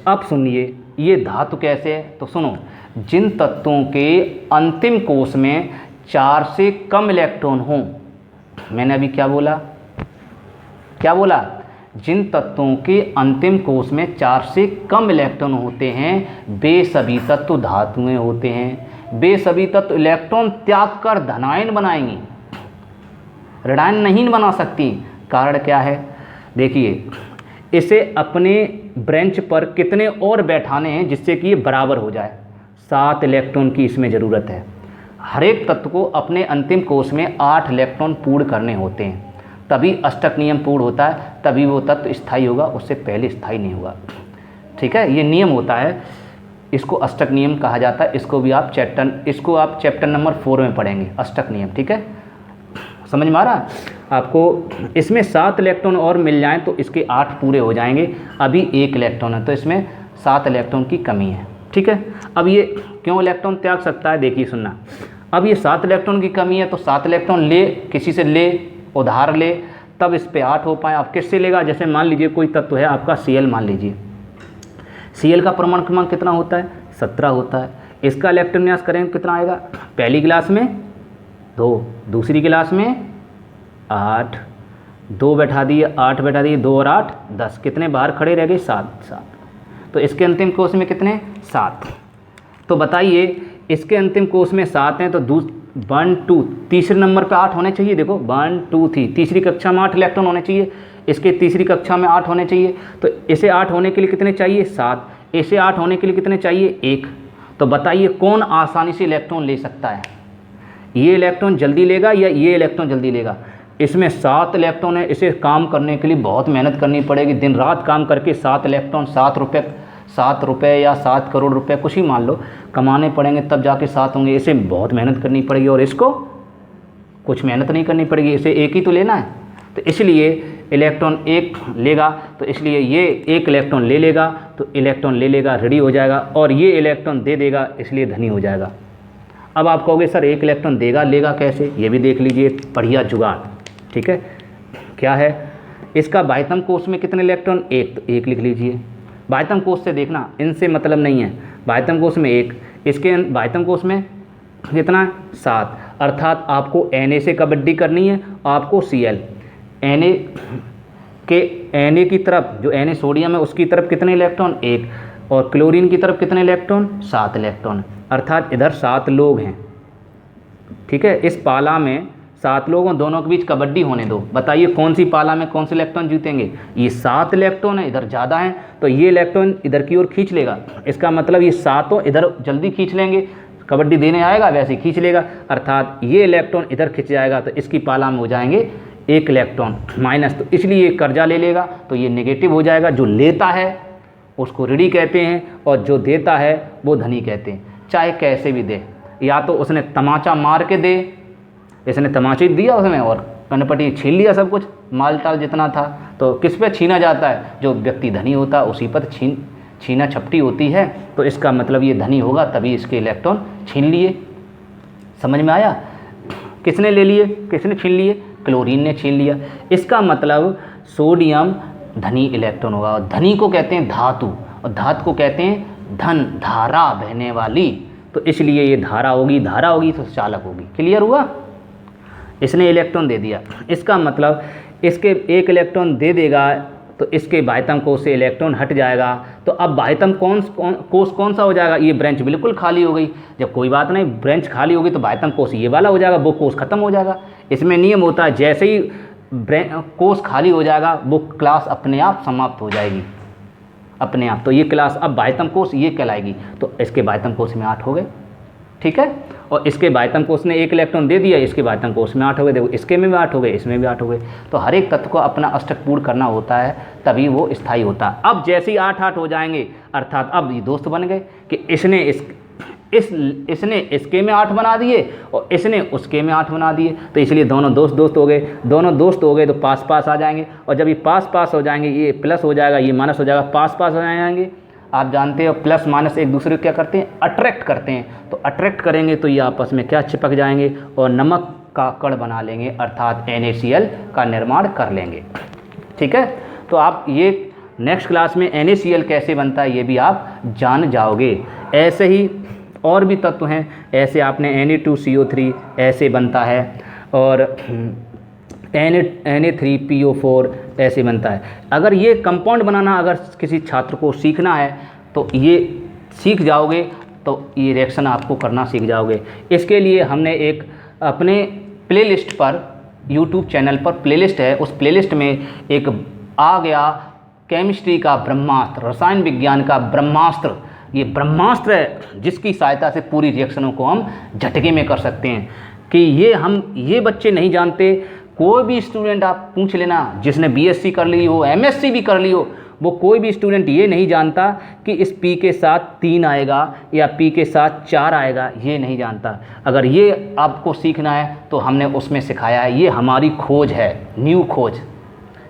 अब सुनिए, ये धातु कैसे है? तो सुनो, जिन तत्वों के अंतिम कोष में 4 से कम इलेक्ट्रॉन हों, मैंने अभी क्या बोला? जिन तत्वों के अंतिम कोष में 4 से कम इलेक्ट्रॉन होते हैं वे सभी तत्व धातुएं होते हैं। वे सभी तत्व इलेक्ट्रॉन त्याग कर धनायन बनाएंगी, ऋणायन नहीं बना सकती। कारण क्या है? देखिए, इसे अपने ब्रांच पर कितने और बैठाने हैं जिससे कि ये बराबर हो जाए? 7 इलेक्ट्रॉन की इसमें ज़रूरत है। हर एक तत्व को अपने अंतिम कोष में 8 इलेक्ट्रॉन पूर्ण करने होते हैं, तभी अष्टक नियम पूर्ण होता है, तभी वो तत्व स्थायी होगा, उससे पहले स्थायी नहीं होगा। ठीक है, ये नियम होता है, इसको अष्टक नियम कहा जाता है। इसको आप चैप्टर नंबर 4 में पढ़ेंगे, अष्टक नियम। ठीक है, समझ में आ रहा? आपको इसमें 7 इलेक्ट्रॉन और मिल जाएं तो इसके 8 पूरे हो जाएंगे। अभी 1 इलेक्ट्रॉन है तो इसमें 7 इलेक्ट्रॉन की कमी है। ठीक है, अब ये क्यों इलेक्ट्रॉन त्याग सकता है? देखिए सुनना, अब ये 7 इलेक्ट्रॉन की कमी है तो 7 इलेक्ट्रॉन ले, किसी से ले, उधार ले, तब इस पे 8 हो पाए। आप किससे लेगा? जैसे मान लीजिए कोई तत्व है आपका Cl, मान लीजिए Cl का परमाणु क्रमांक कितना होता है? 17 होता है। इसका इलेक्ट्रॉन विन्यास करेंगे कितना आएगा? पहली गिलास में 2, दूसरी गिलास में 8, 2 बैठा दिए, 8 बैठा दिए, 2 और 8 10, कितने बाहर खड़े रह गए? 7। तो इसके अंतिम कोष में कितने? 7। तो बताइए, इसके अंतिम कोष में 7 हैं तो 1 2 तीसरे नंबर पे 8 होने चाहिए। देखो 1 2 3, तीसरी कक्षा में 8 इलेक्ट्रॉन होने चाहिए, इसके तीसरी कक्षा में 8 होने चाहिए। तो इसे 8 होने के लिए कितने चाहिए? 7। इसे 8 होने के लिए कितने चाहिए? 1। तो बताइए कौन आसानी से इलेक्ट्रॉन ले सकता है? ये इलेक्ट्रॉन जल्दी लेगा या ये इलेक्ट्रॉन जल्दी लेगा? इसमें 7 इलेक्ट्रॉन है, इसे काम करने के लिए बहुत मेहनत करनी पड़ेगी। दिन रात काम करके 7 इलेक्ट्रॉन, 7 रुपये या 7 करोड़ रुपए कुछ ही मान लो कमाने पड़ेंगे, तब जाके 7 होंगे। इसे बहुत मेहनत करनी पड़ेगी और इसको कुछ मेहनत नहीं करनी पड़ेगी, इसे 1 ही तो लेना है। तो इसलिए इलेक्ट्रॉन 1 लेगा, तो इसलिए ये 1 इलेक्ट्रॉन ले लेगा, तो इलेक्ट्रॉन ले लेगा, रेडी हो जाएगा, और ये इलेक्ट्रॉन दे देगा, इसलिए धनी हो जाएगा। अब आप कहोगे सर 1 इलेक्ट्रॉन देगा, लेगा कैसे? ये भी देख लीजिए, बढ़िया जुगाड़। ठीक है, क्या है? इसका बाह्यतम कोष में कितने इलेक्ट्रॉन? 1, तो 1 लिख लीजिए। बाह्यतम कोष से देखना, इनसे मतलब नहीं है। बाह्यतम कोष में 1, इसके बाह्यतम कोष में कितना है? 7। अर्थात आपको Na से कबड्डी करनी है, आपको Cl, Na की तरफ जो Na सोडियम है उसकी तरफ कितने इलेक्ट्रॉन? 1, और क्लोरीन की तरफ कितने इलेक्ट्रॉन? 7 इलेक्ट्रॉन। अर्थात इधर 7 लोग हैं। ठीक है, इस पाला में 7 लोगों, दोनों के बीच कबड्डी होने दो। बताइए कौन सी पाला में कौन से इलेक्ट्रॉन जीतेंगे? ये 7 इलेक्ट्रॉन है, इधर ज़्यादा हैं, तो ये इलेक्ट्रॉन इधर की ओर खींच लेगा। इसका मतलब ये 7 इधर जल्दी खींच लेंगे, कबड्डी देने आएगा वैसे ही खींच लेगा। अर्थात ये इलेक्ट्रॉन इधर खींच जाएगा, तो इसकी पाला में हो जाएंगे 1 इलेक्ट्रॉन माइनस। तो इसलिए कर्जा ले लेगा, तो ये नेगेटिव हो जाएगा। जो लेता है उसको ऋणी कहते हैं, और जो देता है वो धनी कहते हैं। चाहे कैसे भी दे, या तो उसने तमाचा मार के दे, इसने तमाचा दिया उसमें और कनपटी छीन लिया सब कुछ, माल टाल जितना था। तो किस पे छीना जाता है? जो व्यक्ति धनी होता है उसी पर छीना छपटी होती है। तो इसका मतलब ये धनी होगा, तभी इसके इलेक्ट्रॉन छीन लिए। समझ में आया? किसने ले लिए? किसने छीन लिए? क्लोरीन ने छीन लिया। इसका मतलब सोडियम धनी इलेक्ट्रॉन होगा। और धनी को कहते हैं धातु, और धातु को कहते हैं धन, धारा बहने वाली। तो इसलिए ये धारा होगी, धारा होगी तो चालक होगी। क्लियर हुआ? इसने इलेक्ट्रॉन दे दिया, इसका मतलब इसके 1 इलेक्ट्रॉन दे देगा तो इसके बाह्यतम कोश से इलेक्ट्रॉन हट जाएगा, तो अब बाह्यतम कोश कौन सा हो जाएगा, ये ब्रांच बिल्कुल खाली हो गई। जब कोई बात नहीं, ब्रांच खाली होगी तो बाह्यतम कोश ये वाला हो जाएगा, वो कोश खत्म हो जाएगा। इसमें नियम होता है जैसे ही कोश खाली हो जाएगा वो क्लास अपने आप समाप्त हो जाएगी, अपने आप। तो ये क्लास अब बाह्यतम कोश ये कहलाएगी। तो इसके बाह्यतम कोश में 8 हो गए, ठीक है। और इसके बाह्यतम कोश ने 1 इलेक्ट्रॉन दे दिया, इसके बाह्यतम कोश में 8 हो गए। देखो इसके में भी 8 हो गए, इसमें भी 8 हो गए। तो हर एक तत्व को अपना अष्टक पूर्ण करना होता है, तभी वो स्थायी होता है। अब जैसे ही 8-8 हो जाएंगे, अर्थात अब ये दोस्त बन गए कि इसने इसके में 8 बना दिए और इसने उसके में 8 बना दिए, तो इसलिए दोनों दोस्त हो गए। दोनों दोस्त हो गए तो पास पास आ जाएंगे, और जब ये पास हो जाएंगे, ये प्लस हो जाएगा, ये माइनस हो जाएगा, पास हो जाएंगे। आप जानते हो प्लस माइनस एक दूसरे को क्या करते हैं, अट्रैक्ट करते हैं। तो अट्रैक्ट करेंगे तो ये आपस में क्या चिपक जाएंगे और नमक का कण बना लेंगे, अर्थात NaCl का निर्माण कर लेंगे, ठीक है। तो आप ये नेक्स्ट क्लास में NaCl कैसे बनता है ये भी आप जान जाओगे। ऐसे ही और भी तत्व हैं, ऐसे आपने Na2CO3 ऐसे बनता है, और Na3PO4 ऐसे बनता है। अगर ये कंपाउंड बनाना अगर किसी छात्र को सीखना है तो ये सीख जाओगे, तो ये रिएक्शन आपको करना सीख जाओगे। इसके लिए हमने एक अपने प्लेलिस्ट पर, यूट्यूब चैनल पर प्लेलिस्ट है, उस प्लेलिस्ट में एक आ गया केमिस्ट्री का ब्रह्मास्त्र, रसायन विज्ञान का ब्रह्मास्त्र। ये ब्रह्मास्त्र है जिसकी सहायता से पूरी रिएक्शनों को हम झटके में कर सकते हैं, कि ये बच्चे नहीं जानते। कोई भी स्टूडेंट आप पूछ लेना, जिसने BSc कर ली हो, MSc भी कर ली हो, वो कोई भी स्टूडेंट ये नहीं जानता कि इस P के साथ 3 आएगा या P के साथ 4 आएगा, ये नहीं जानता। अगर ये आपको सीखना है तो हमने उसमें सिखाया है। ये हमारी खोज है, न्यू खोज,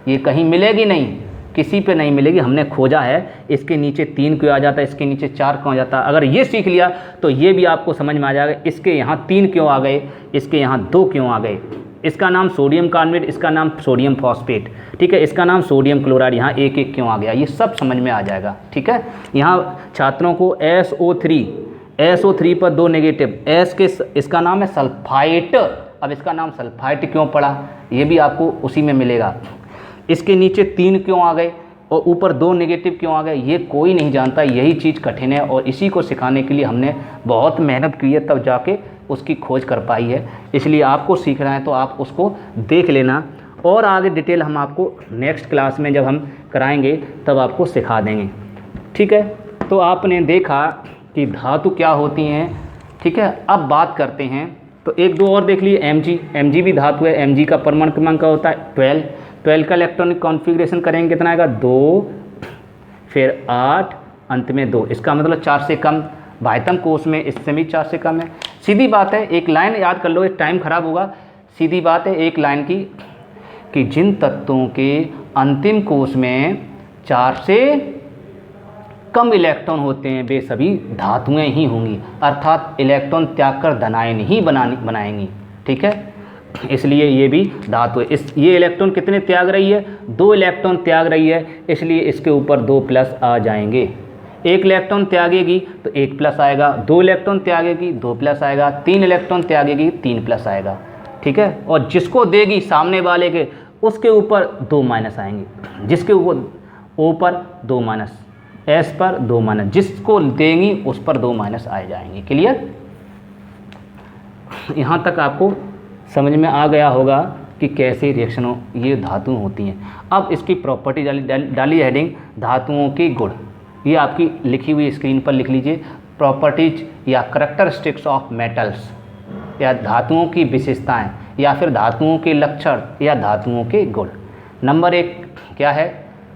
ये कहीं मिलेगी नहीं, किसी पे नहीं मिलेगी, हमने खोजा है। इसके नीचे 3 क्यों आ जाता है, इसके नीचे 4 क्यों आ जाता है, अगर ये सीख लिया तो ये भी आपको समझ में आ जाएगा। इसके यहाँ 3 क्यों आ गए, इसके यहाँ 2 क्यों आ गए, इसका नाम सोडियम कार्बोनेट, इसका नाम सोडियम फॉस्फेट, ठीक है, इसका नाम सोडियम क्लोराइड, यहाँ 1-1 क्यों आ गया, ये सब समझ में आ जाएगा, ठीक है। यहाँ छात्रों को SO3 पर 2 नेगेटिव, इसका नाम है सल्फाइट, अब इसका नाम सल्फाइट क्यों पड़ा, ये भी आपको उसी में मिलेगा। इसके नीचे 3 क्यों आ गए और ऊपर 2 नेगेटिव क्यों आ गए, ये कोई नहीं जानता। यही चीज़ कठिन है और इसी को सिखाने के लिए हमने बहुत मेहनत की है, तब जाके उसकी खोज कर पाई है। इसलिए आपको सीखना है तो आप उसको देख लेना, और आगे डिटेल हम आपको नेक्स्ट क्लास में जब हम कराएंगे तब आपको सिखा देंगे, ठीक है। तो आपने देखा कि धातु क्या होती हैं, ठीक है। अब बात करते हैं, तो 1-2 और देख लिए। Mg भी धातु है। Mg का परमाणु क्रमांक का होता है 12 का इलेक्ट्रॉनिक कॉन्फ़िगरेशन करेंगे कितना आएगा, 2, फिर 8, अंत में 2, इसका मतलब 4 से कम। बाह्यतम कोश में इससे भी 4 से कम है। सीधी बात है, एक लाइन याद कर लो, टाइम खराब होगा। सीधी बात है एक लाइन की, कि जिन तत्वों के अंतिम कोश में 4 से कम इलेक्ट्रॉन होते हैं वे सभी धातुएं ही होंगी, अर्थात इलेक्ट्रॉन त्याग कर धनायन ही बनाएंगी, ठीक है। इसलिए ये भी धातु है। ये इलेक्ट्रॉन कितने त्याग रही है, 2 इलेक्ट्रॉन त्याग रही है, इसलिए इसके ऊपर 2 प्लस आ जाएंगे। 1 इलेक्ट्रॉन त्यागेगी तो 1 प्लस आएगा, 2 इलेक्ट्रॉन त्यागेगी 2 प्लस आएगा, 3 इलेक्ट्रॉन त्यागेगी 3 प्लस आएगा, ठीक है। और जिसको देगी सामने वाले के, उसके ऊपर 2 माइनस आएंगे, जिसके ऊपर 2 माइनस, S पर 2 माइनस, जिसको देंगी उस पर 2 माइनस आ जाएंगे। क्लियर, यहाँ तक आपको समझ में आ गया होगा कि कैसे रिएक्शनों ये धातुएं होती हैं। अब इसकी प्रॉपर्टी डाली हेडिंग धातुओं के गुण, ये आपकी लिखी हुई स्क्रीन पर लिख लीजिए। प्रॉपर्टीज या करैक्टरिस्टिक्स ऑफ मेटल्स, या धातुओं की विशेषताएं, या फिर धातुओं के लक्षण, या धातुओं के गुण। नंबर 1 क्या है,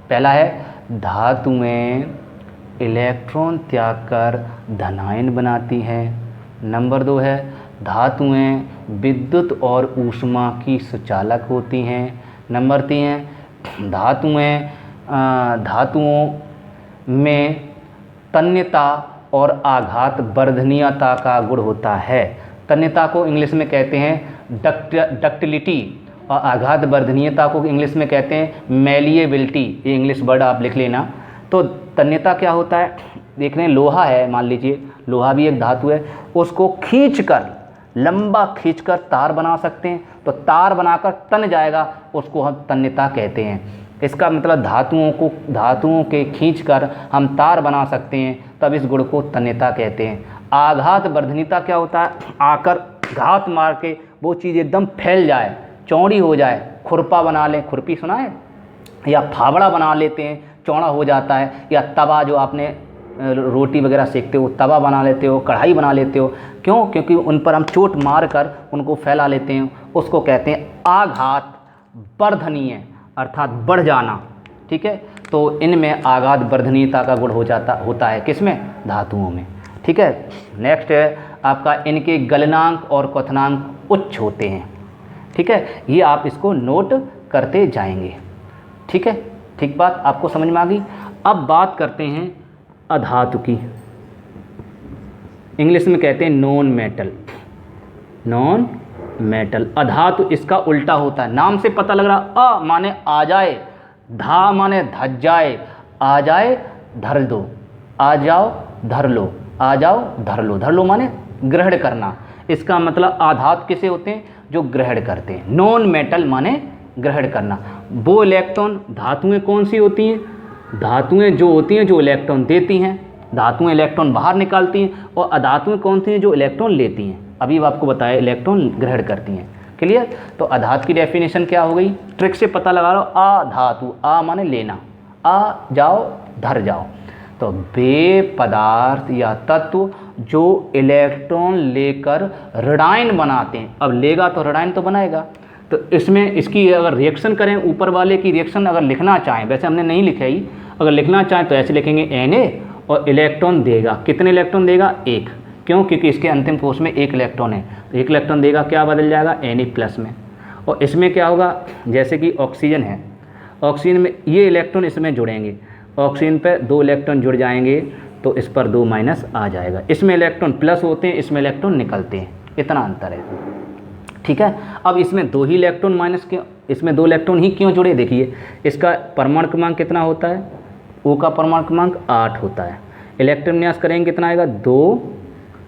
पहला है धातुएं इलेक्ट्रॉन त्याग कर धनायन बनाती हैं। नंबर 2 है धातुएं विद्युत और ऊष्मा की सुचालक होती हैं। नंबर 3 है धातुओं में तन्यता और आघात वर्धनीयता का गुण होता है। तन्यता को इंग्लिश में कहते हैं डक्टिलिटी, और आघात वर्धनीयता को इंग्लिश में कहते हैं मेलिएबिलिटी। ये इंग्लिश वर्ड आप लिख लेना। तो तन्यता क्या होता है, देख रहे हैं लोहा है, मान लीजिए लोहा भी एक धातु है, उसको खींचकर, लंबा खींचकर तार बना सकते हैं, तो तार बनाकर तन जाएगा, उसको हम तन्यता कहते हैं। इसका मतलब धातुओं के खींचकर हम तार बना सकते हैं, तब इस गुण को तन्यता कहते हैं। आघात वर्धनीयता क्या होता है? आकर घात मार के वो चीज़ एकदम फैल जाए, चौड़ी हो जाए। खुरपा बना लें, खुरपी सुना है, या फावड़ा बना लेते हैं, चौड़ा हो जाता है। या तवा, जो आपने रोटी वगैरह सेकते हो, तवा बना लेते हो, कढ़ाई बना लेते हो, क्यों? क्योंकि उन पर हम चोट मार कर उनको फैला लेते हैं, उसको कहते हैं आघात वर्धनीय, अर्थात बढ़ जाना। ठीक है, तो इनमें आघात वर्धनीयता का गुण होता है किसमें? धातुओं में। ठीक है, नेक्स्ट है आपका, इनके गलनांक और क्वथनांक उच्च होते हैं। ठीक है, ये आप इसको नोट करते जाएंगे। ठीक है, ठीक बात आपको समझ में आ गई। अब बात करते हैं अधातु की। इंग्लिश में कहते हैं नॉन मेटल। नॉन मेटल अधातु इसका उल्टा होता है, नाम से पता लग रहा। अ माने आ जाए, धा माने धज जाए, आ जाए धर दो, आ जाओ धर लो, आ जाओ धर लो। धर लो माने ग्रहण करना। इसका मतलब आधातु किसे होते हैं? जो ग्रहण करते हैं। नॉन मेटल माने ग्रहण करना। वो इलेक्ट्रॉन, धातुएं कौन सी होती हैं? धातुएं जो होती हैं जो इलेक्ट्रॉन देती हैं, धातुएं इलेक्ट्रॉन बाहर निकालती हैं। और अधातुएं कौन सी हैं? जो इलेक्ट्रॉन लेती हैं। अभी आपको बताया इलेक्ट्रॉन ग्रहण करती हैं। क्लियर? तो अधातु की डेफिनेशन क्या हो गई? ट्रिक से पता लगा लो। आ धातु, आ माने लेना, आ जाओ धर जाओ। तो वे पदार्थ या तत्व जो इलेक्ट्रॉन लेकर ऋणायन बनाते हैं। अब लेगा तो ऋणायन तो बनाएगा। तो इसमें इसकी अगर रिएक्शन करें, ऊपर वाले की रिएक्शन अगर लिखना चाहें, वैसे हमने नहीं लिखाई, अगर लिखना चाहें तो ऐसे लिखेंगे Na, और इलेक्ट्रॉन देगा। कितने इलेक्ट्रॉन देगा? एक। क्यों? क्योंकि इसके अंतिम कोश में एक इलेक्ट्रॉन है। तो एक इलेक्ट्रॉन देगा, क्या बदल जाएगा? Na+ में। और इसमें क्या होगा? जैसे कि ऑक्सीजन है, ऑक्सीजन में ये इलेक्ट्रॉन इसमें जुड़ेंगे, ऑक्सीजन पर 2 इलेक्ट्रॉन जुड़ जाएंगे, तो इस पर 2- आ जाएगा। इसमें इलेक्ट्रॉन प्लस होते हैं, इसमें इलेक्ट्रॉन निकलते हैं, इतना अंतर है। ठीक है, अब इसमें 2 ही इलेक्ट्रॉन माइनस क्यों, इसमें 2 इलेक्ट्रॉन ही क्यों जुड़े? देखिए, इसका परमाणु क्रमांक कितना होता है? O का परमाणु क्रमांक 8 होता है। इलेक्ट्रॉन विन्यास करेंगे कितना आएगा? 2,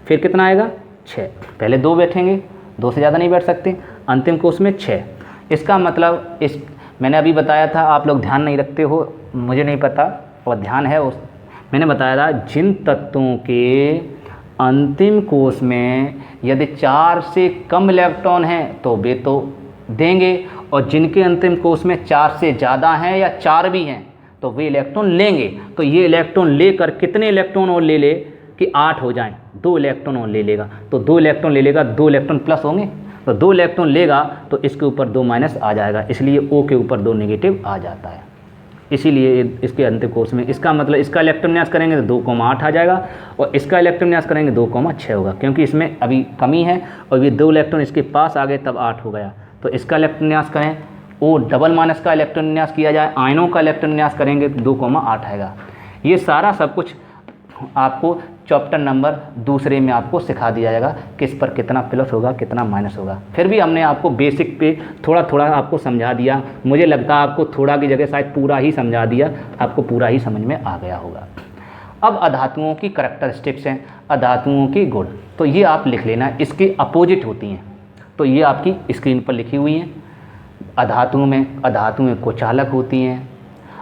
फिर कितना आएगा? 6। पहले 2 बैठेंगे, 2 से ज़्यादा नहीं बैठ सकते। अंतिम कोश में 6। इसका मतलब मैंने अभी बताया था, आप लोग ध्यान नहीं रखते हो, मुझे नहीं पता, और ध्यान है मैंने बताया था, जिन तत्वों के अंतिम कोश में यदि 4 से कम इलेक्ट्रॉन हैं तो वे तो देंगे, और जिनके अंतिम कोश में 4 से ज़्यादा हैं या 4 भी हैं तो वे इलेक्ट्रॉन लेंगे। तो ये इलेक्ट्रॉन लेकर कितने इलेक्ट्रॉन और ले ले कि 8 हो जाएं? 2 इलेक्ट्रॉन और ले लेगा। तो 2 इलेक्ट्रॉन ले लेगा, 2 इलेक्ट्रॉन प्लस होंगे, तो 2 इलेक्ट्रॉन लेगा तो इसके ऊपर 2- आ जाएगा, इसलिए O के ऊपर 2 नेगेटिव आ जाता है। इसीलिए इसके अंतिम कोश में, इसका मतलब इसका इलेक्ट्रॉन विन्यास करेंगे तो 2,8 आ जाएगा, और इसका इलेक्ट्रॉन विन्यास करेंगे 2,6 होगा, क्योंकि इसमें अभी कमी है और ये 2 इलेक्ट्रॉन इसके पास आ गए तब 8 हो गया। तो इसका इलेक्ट्रॉन विन्यास करें, O का इलेक्ट्रॉन विन्यास किया जाए, आयनों का इलेक्ट्रॉन विन्यास करेंगे तो 2,8 आएगा। ये सारा सब कुछ आपको चैप्टर नंबर 2 में आपको सिखा दिया जाएगा, किस पर कितना प्लस होगा, कितना माइनस होगा। फिर भी हमने आपको बेसिक पे थोड़ा थोड़ा आपको समझा दिया, मुझे लगता है आपको थोड़ा की जगह शायद पूरा ही समझा दिया, आपको पूरा ही समझ में आ गया होगा। अब अधातुओं की करैक्टरिस्टिक्स हैं, अधातुओं की गुण, तो ये आप लिख लेना, इसके अपोजिट होती हैं, तो ये आपकी स्क्रीन पर लिखी हुई हैं। अधातुएं कुचालक होती हैं,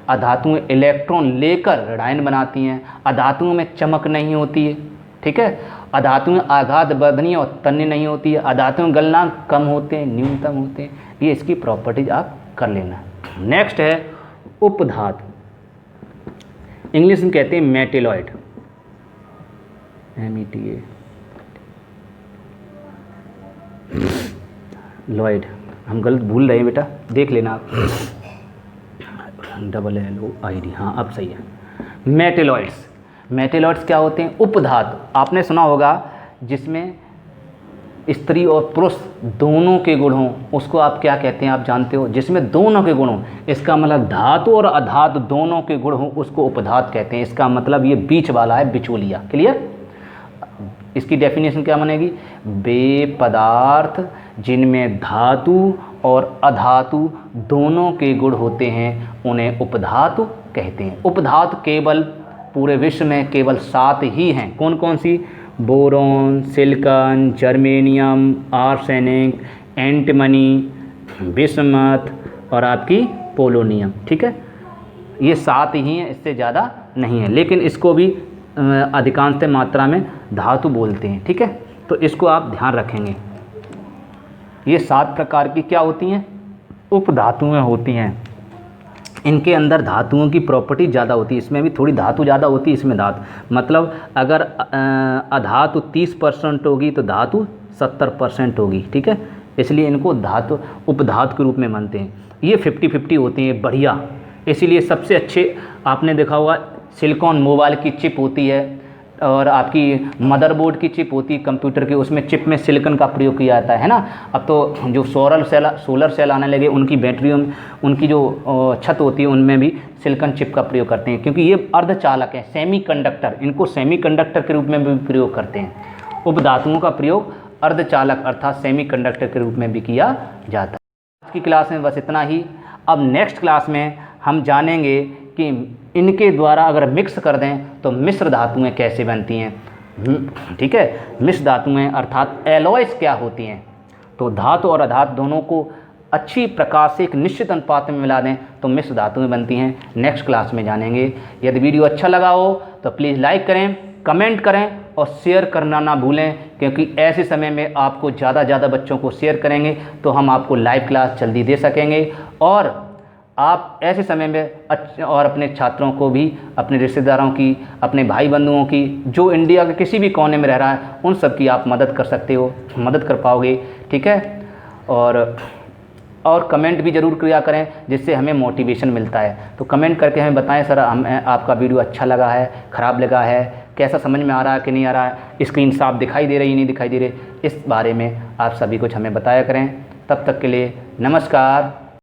अधातुएं इलेक्ट्रॉन लेकर ऋणायन बनाती हैं, अधातुओं में चमक नहीं होती है। ठीक है, अधातुएं आघात वर्धनीय और तन्य नहीं होती है, अधातुएं गलनांक कम होते हैं, न्यूनतम होते हैं। ये इसकी प्रॉपर्टीज आप कर लेना। नेक्स्ट है उपधातु, इंग्लिश में कहते हैं मेटेलॉइड, META लॉइड, हम गलत भूल रहे हैं बेटा, देख लेना आप, LLOID, हाँ अब सही है। मेटेलॉइड्स क्या होते हैं? उपधातु। आपने सुना होगा जिसमें स्त्री और पुरुष दोनों के गुण हों, उसको आप क्या कहते हैं? आप जानते हो, जिसमें दोनों के गुण हों, इसका मतलब धातु और अधातु दोनों के गुण हों, उसको उपधातु कहते हैं। इसका मतलब ये बीच वाला है, बिचौलिया। क्लियर? इसकी डेफिनेशन क्या बनेगी? वे पदार्थ जिनमें धातु और अधातु दोनों के गुण होते हैं उन्हें उपधातु कहते हैं। उपधातु केवल पूरे विश्व में केवल 7 ही हैं। कौन कौन सी? Boron, silicon, germanium, arsenic, antimony, bismuth और आपकी पोलोनियम। ठीक है, ये 7 ही हैं, इससे ज़्यादा नहीं है, लेकिन इसको भी अधिकांश मात्रा में धातु बोलते हैं। ठीक है, तो इसको आप ध्यान रखेंगे। ये 7 प्रकार की क्या होती हैं, उपधातुएं होती हैं। इनके अंदर धातुओं की प्रॉपर्टी ज़्यादा होती है, इसमें भी थोड़ी धातु ज़्यादा होती है, इसमें धातु मतलब अगर अधातु 30% होगी तो धातु 70% होगी। ठीक है, इसलिए इनको धातु उपधातु के रूप में मानते हैं। ये 50-50 होती हैं, बढ़िया। इसीलिए सबसे अच्छे आपने देखा होगा सिलिकॉन मोबाइल की चिप होती है और आपकी मदरबोर्ड की चिप होती है कंप्यूटर की, उसमें चिप में सिलिकॉन का प्रयोग किया जाता है ना। अब तो जो सोलर सेल आने लगे, उनकी बैटरियों में उनकी जो छत होती है उनमें भी सिलिकॉन चिप का प्रयोग करते हैं, क्योंकि ये अर्धचालक है, सेमीकंडक्टर, इनको सेमीकंडक्टर के रूप में भी प्रयोग करते हैं। उपधातुओं का प्रयोग अर्धचालक अर्थात सेमीकंडक्टर के रूप में भी किया जाता है। आज की क्लास में बस इतना ही। अब नेक्स्ट क्लास में हम जानेंगे कि इनके द्वारा अगर मिक्स कर दें तो मिश्र धातुएं कैसे बनती हैं। ठीक है, मिश्र धातुएं अर्थात एलॉयज क्या होती हैं। तो धातु और अधातु दोनों को अच्छी प्रकार से एक निश्चित अनुपात में मिला दें तो मिश्र धातुएं बनती हैं। नेक्स्ट क्लास में जानेंगे। यदि वीडियो अच्छा लगा हो तो प्लीज़ लाइक करें, कमेंट करें और शेयर करना ना भूलें, क्योंकि ऐसे समय में आपको ज़्यादा बच्चों को शेयर करेंगे तो हम आपको लाइव क्लास जल्दी दे सकेंगे। और आप ऐसे समय में और अपने छात्रों को भी, अपने रिश्तेदारों की, अपने भाई बंधुओं की, जो इंडिया के किसी भी कोने में रह रहा है, उन सब की आप मदद कर सकते हो, मदद कर पाओगे। ठीक है, और कमेंट भी ज़रूर किया करें, जिससे हमें मोटिवेशन मिलता है। तो कमेंट करके हमें बताएं सर हमें आपका वीडियो अच्छा लगा है, ख़राब लगा है, कैसा समझ में आ रहा है कि नहीं आ रहा है, स्क्रीन साफ दिखाई दे रही नहीं दिखाई दे रही, इस बारे में आप सभी कुछ हमें बताया करें। तब तक के लिए नमस्कार।